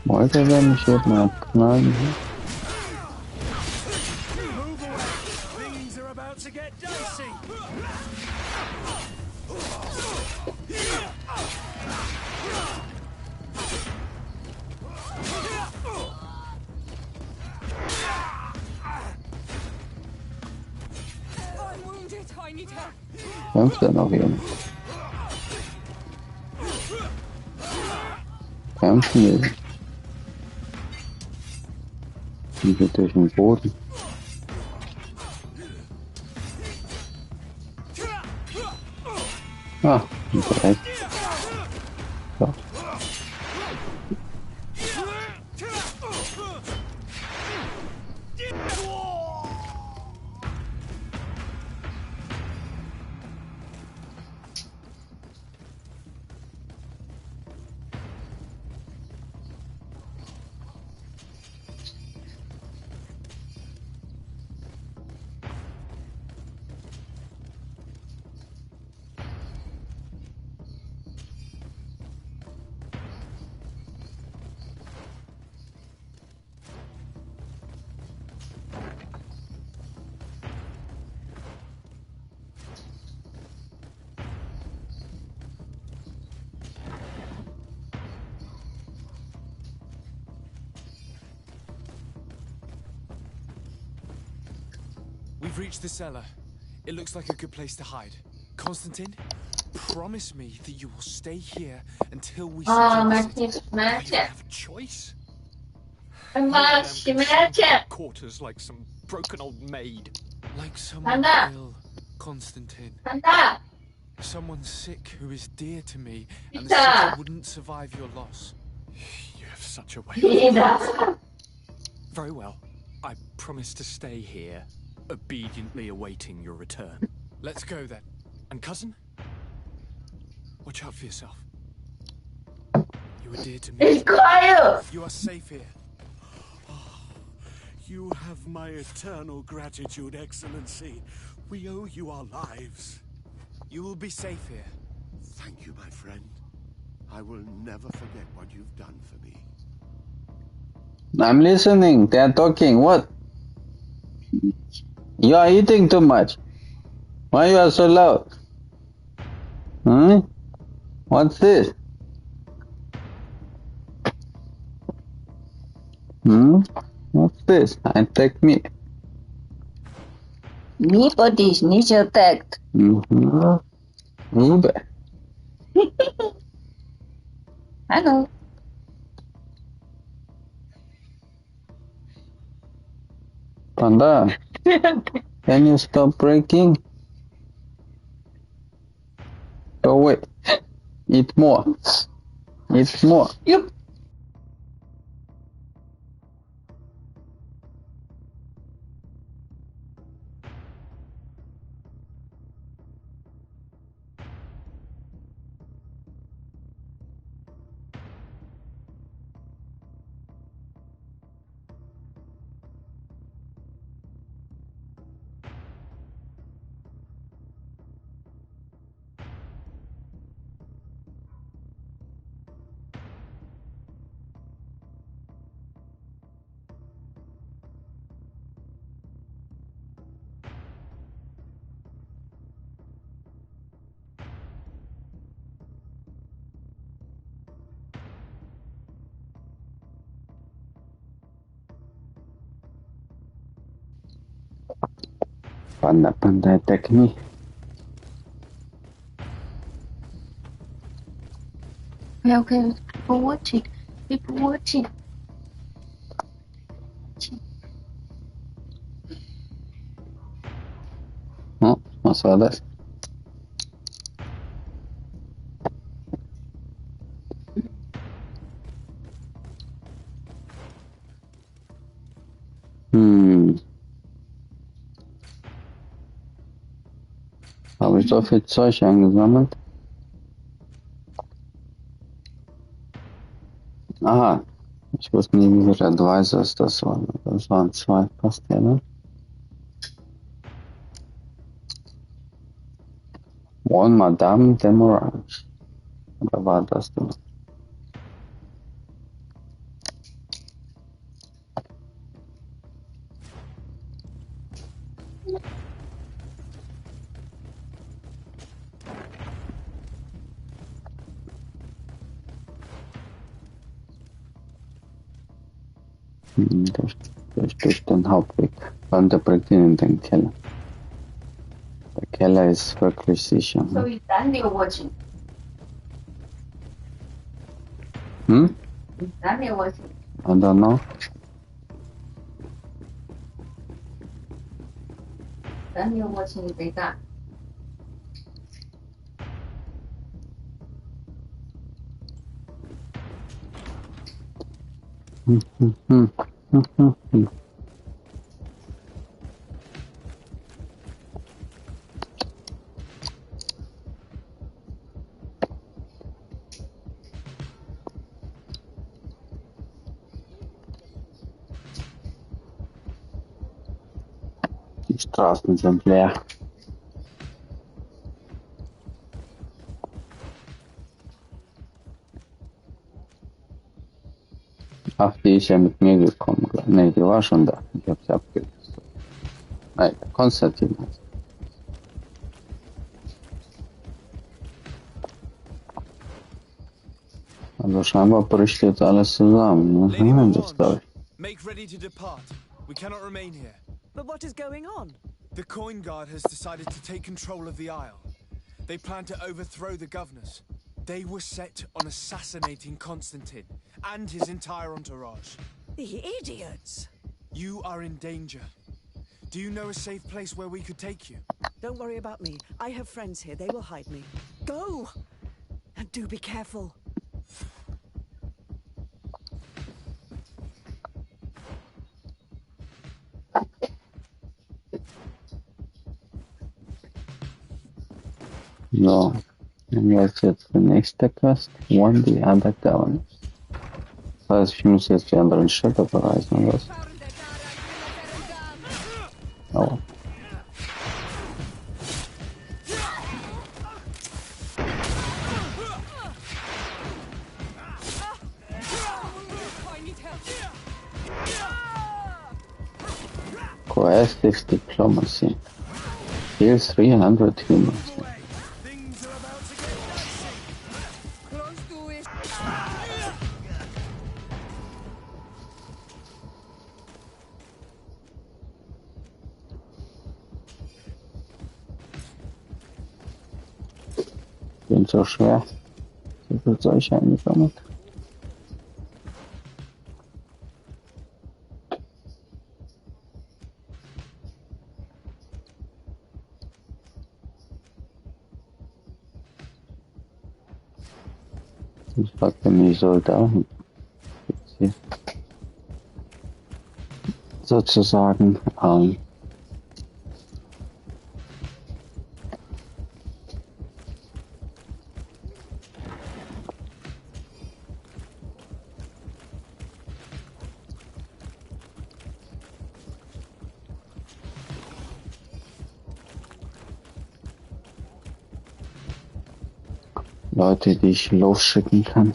Wollte er mich jetzt mal abknallen? Things are about to get dicey. I'm wounded. I need help. Kämpft er noch jemand? Kämpfen wir. Die geht durch den Boden. Ah, direkt. So. We've reached the cellar. It looks like a good place to hide. Constantine, promise me that you will stay here until we have a choice. Quarters like some broken old maid. Like someone ill, Constantine. Panda. Someone sick who is dear to me, and the city wouldn't survive your loss. You have such a way of... Very well. I promise to stay here, obediently awaiting your return. Let's go then. And cousin, watch out for yourself. You are dear to me. It's quiet. You are safe here. You have my eternal gratitude, Excellency. We owe you our lives. You will be safe here. Thank you, my friend. I will never forget what you've done for me. I'm listening. They're talking. What? You are eating too much. Why you are so loud? What's this? What's this? Attack me. Me body is not attacked. Ube. Hello. Panda, can you stop breaking? Go away. Eat more. Eat more. Yep. Panda, attack me. Okay. People watching. People watching. Oh, what's all this? Habe ich so viel Zeug eingesammelt? Aha, ich wusste nie, wie viele Advisors das waren. Das waren 2, passt ja, ne? One Madame de Morange. Oder war das denn? Durch den Hauptweg. Und der bringt ihn in den Keller. Der Keller ist wirklich sicher. So is Daniel watching? Is Daniel watching? I don't know. Daniel watching the gun. Die Straßen sind leer. Ach, die ist ja mit mir gekommen. Ne, die war schon da. Ich hab sie abgelöst. Nein, Konstantin hat. Also scheinbar bricht jetzt alles zusammen. Ne? Das glaube ich. Make ready to depart. We cannot remain here. But what is going on? The Coin Guard has decided to take control of the Isle. They plan to overthrow the governors. They were set on assassinating Constantine and his entire entourage. The idiots! You are in danger. Do you know a safe place where we could take you? Don't worry about me. I have friends here. They will hide me. Go! And do be careful. So, dann ist jetzt der nächste Quest. Warn the other governors. Das heißt, ich muss jetzt die anderen Städte bereisen, oder was? Oh. Coercive diplomacy. Kills 300 humans. so schwer. So viel Zeug eingesammelt. Ich fragte mich, Soldaten hier sozusagen Leute, die ich losschicken kann.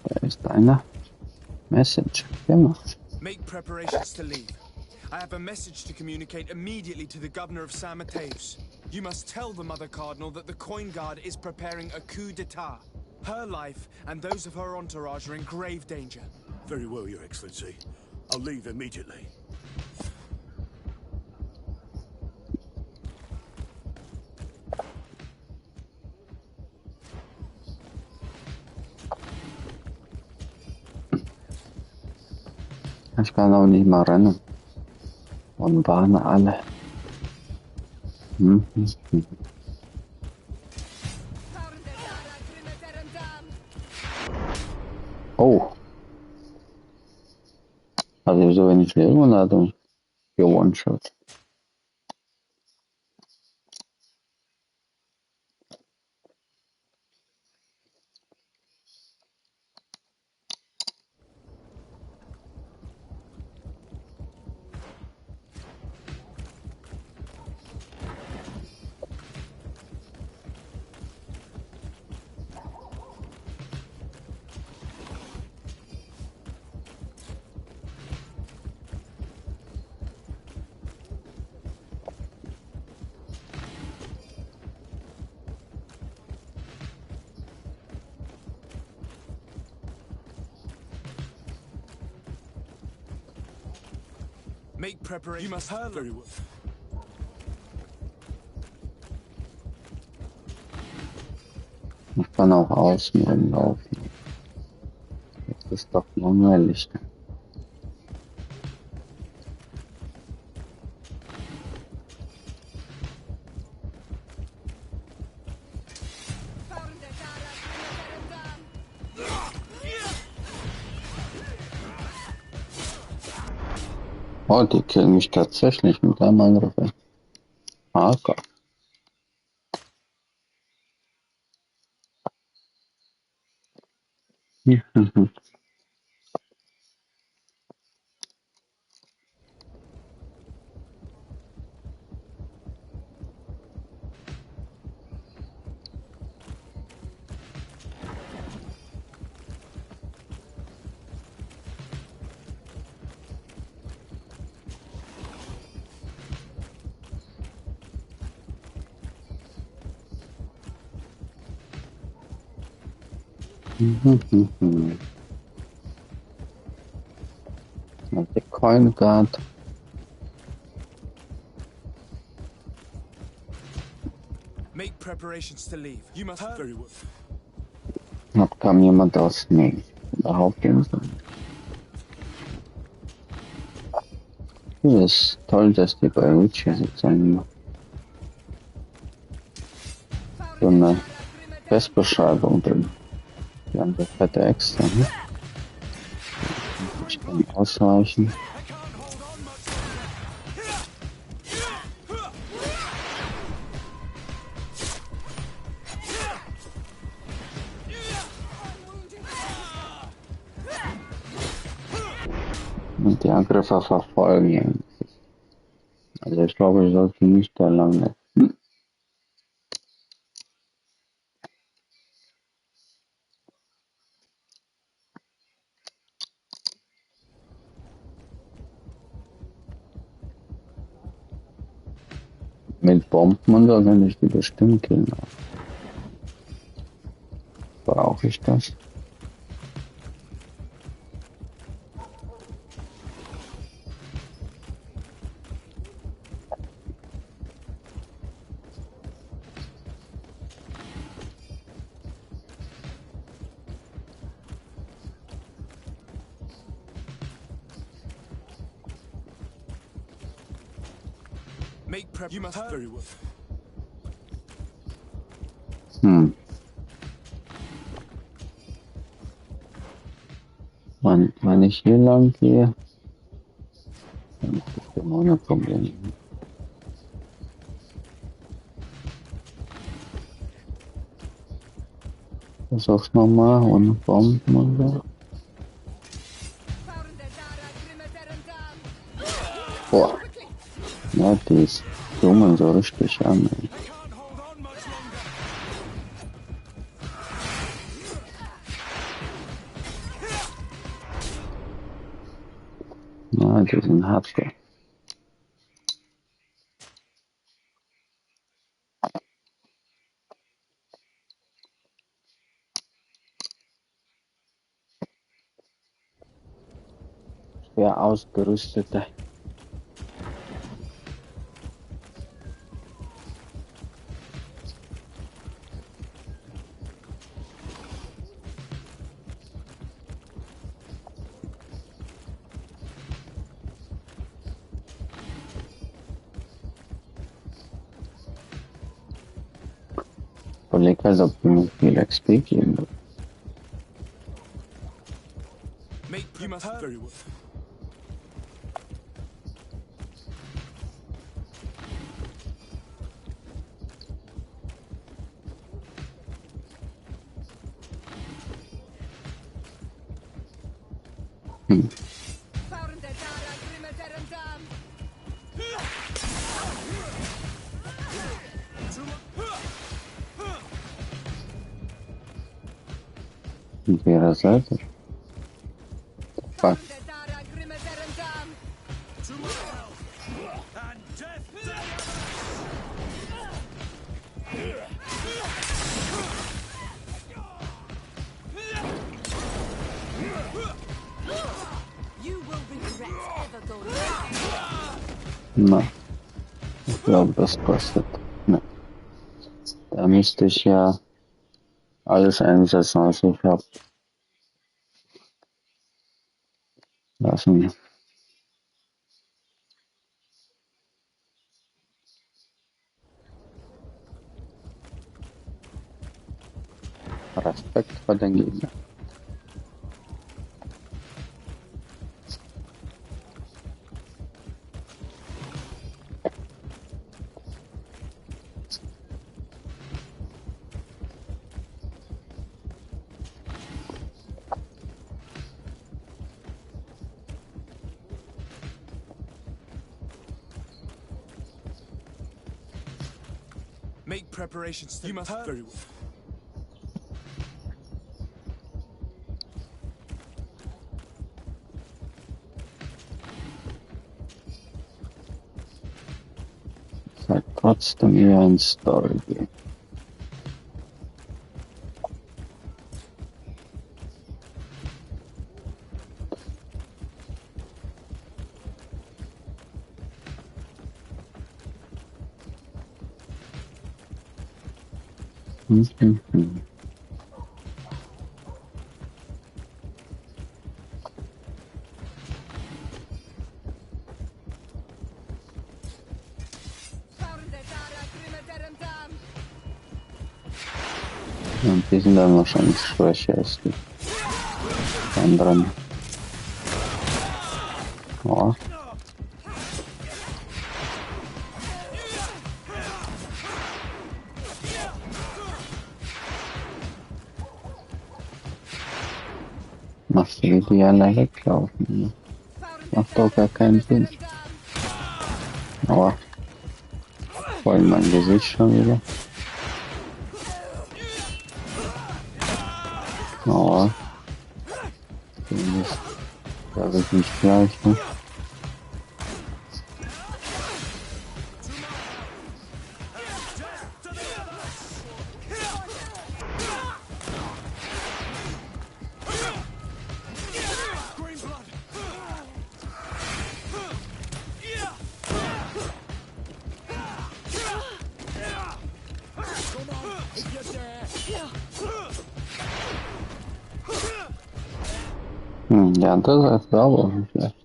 Da ist einer. Message. Gemacht. Make preparations to leave. I have a message to communicate immediately to the governor of San Mateus. You must tell the Mother Cardinal that the Coin Guard is preparing a coup d'etat. Her life and those of her entourage are in grave danger. Very well, Your Excellency. I'll leave immediately. Ich kann auch nicht mal rennen. Und waren alle. Oh. Also so wenig Leben und hat uns gewone-shot. Make preparations. You must very well. Ich kann auch außen rumlaufen. Das ist doch langweilig. Oh, die killen mich tatsächlich mit einem Angriff. Ah, Gott. The Coin Guard. Make preparations to leave. You must very well. Noch kam jemand aus der Hauptinsel. Es ist toll, dass die bei Witcher sozusagen so eine Festbeschreibung drin. Die haben so fette Extra, ne? Ich kann ausweichen. Und die Angriffe verfolgen. Also ich glaube, ich sollte nicht da lange. Mit Bomben und so kann ich die bestimmt killen. Brauche ich das? Make prep. You must very well. Wenn ich hier lang gehe, dann ist das immer ohne Probleme. Versuch's nochmal ohne Bomben oder? Boah. Ja, die zoomen so richtig an. Ja, die sind hardcore. Schwer ausgerüstete. Überleg halt, ob die mir viel XP geben wird. You must very well. Auf ihrer Seite. Fuck. Na, ich glaube, das kostet. Ne. Da müsste ich ja alles einsetzen, was ich habe. Lassen. Respekt vor den Gegner. Make preparations. You must very well. Seid trotzdem eher ein Story-Game. Und die sind dann wahrscheinlich schwächer als die anderen. Ja. Machst du die alle weglaufen? Ne? Macht doch gar keinen Sinn. Aber voll in mein Gesicht schon wieder. Aber da wird nicht gleich, ne? Ja, das ist sauber, vielleicht.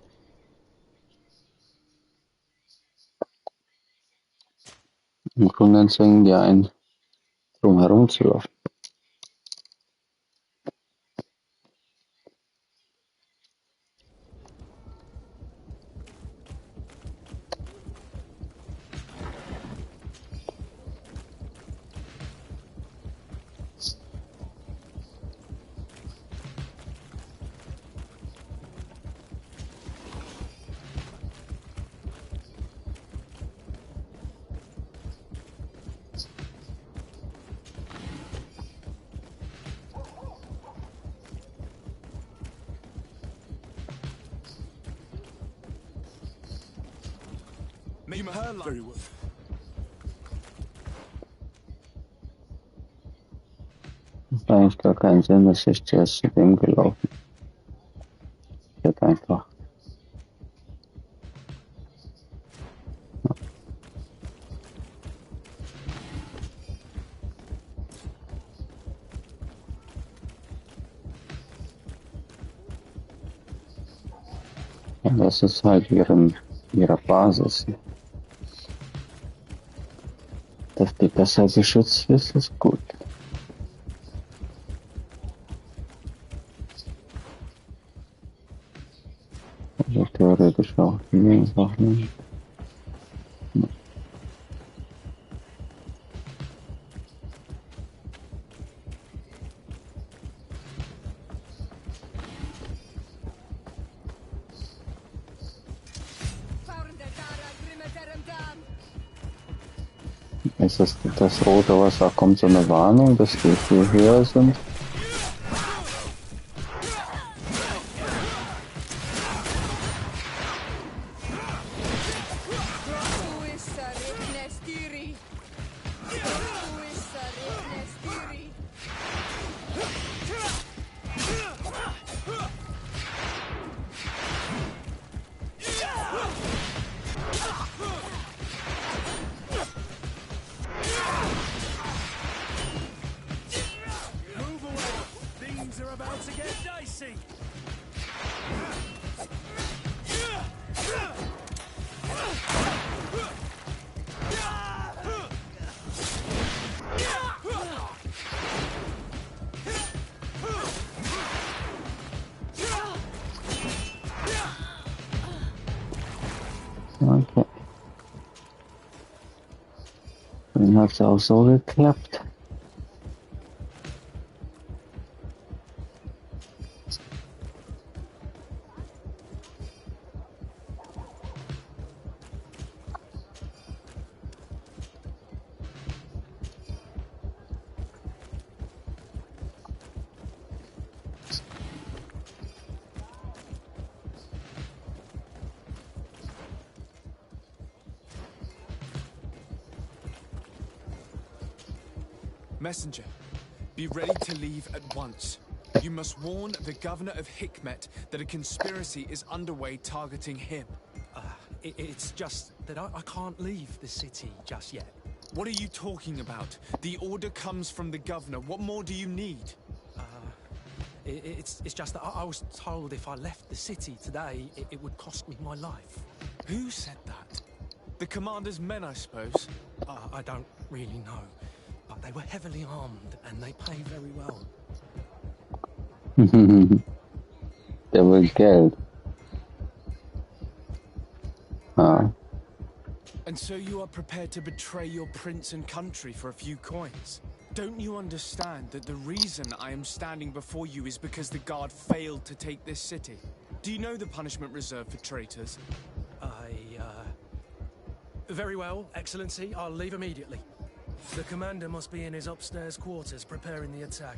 Im Grunde zwingen die einen, drum herum zu laufen. Very well. Macht eigentlich gar keinen Sinn, dass ich zuerst zu dem gelaufen. Ich hätte einfach. Ja, das ist halt ihre Basis. Dass die besser geschützt ist, ist gut. Also theoretisch auch hier einfach nicht. Ist das rote Wasser, kommt so eine Warnung, dass die viel höher sind? Okay. Dann hat es auch so geklappt. Messenger, be ready to leave at once. You must warn the governor of Hikmet that a conspiracy is underway targeting him. It's just that I can't leave the city just yet. What are you talking about? The order comes from the governor. What more do you need? It's just that I was told if I left the city today, it would cost me my life. Who said that? The commander's men, I suppose? I don't really know. But they were heavily armed, and they pay very well. Der will Geld. And so you are prepared to betray your prince and country for a few coins? Don't you understand that the reason I am standing before you is because the guard failed to take this city? Do you know the punishment reserved for traitors? Very well, Excellency. I'll leave immediately. The commander must be in his upstairs quarters preparing the attack.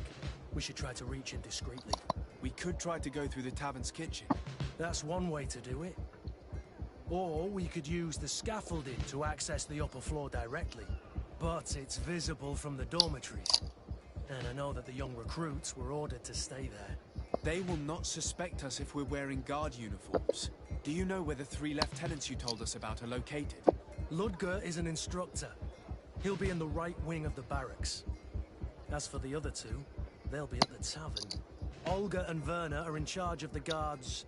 We should try to reach him discreetly. We could try to go through the tavern's kitchen. That's one way to do it. Or we could use the scaffolding to access the upper floor directly. But it's visible from the dormitories. And I know that the young recruits were ordered to stay there. They will not suspect us if we're wearing guard uniforms. Do you know where the 3 lieutenants you told us about are located? Ludger is an instructor. He'll be in the right wing of the barracks. As for the other 2, they'll be at the tavern. Olga and Werner are in charge of the guards'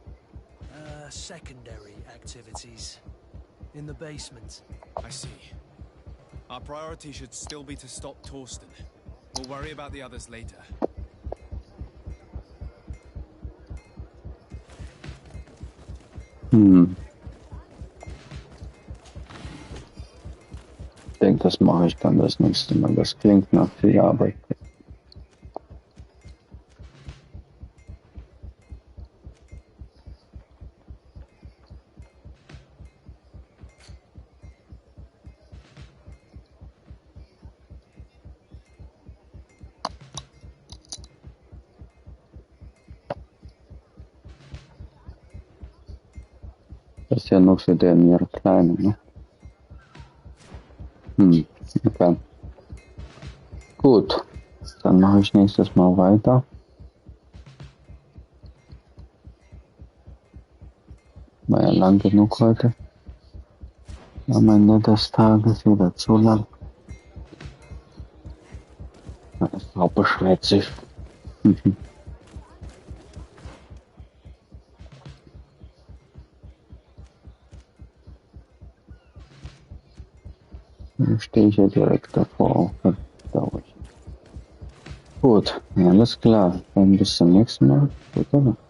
secondary activities in the basement. I see. Our priority should still be to stop Torsten. We'll worry about the others later. Ich denke, das mache ich dann das nächste Mal. Das klingt nach viel Arbeit. Das ist ja noch für den ihre Kleine, ne? Okay. Gut, dann mache ich nächstes Mal weiter. War ja lang genug heute. Am Ende des Tages wieder zu lang. Meine Frau beschwert sich. Dann stehe ich ja direkt davor. Gut, alles klar. Dann bis zum nächsten Mal. Gute Nacht.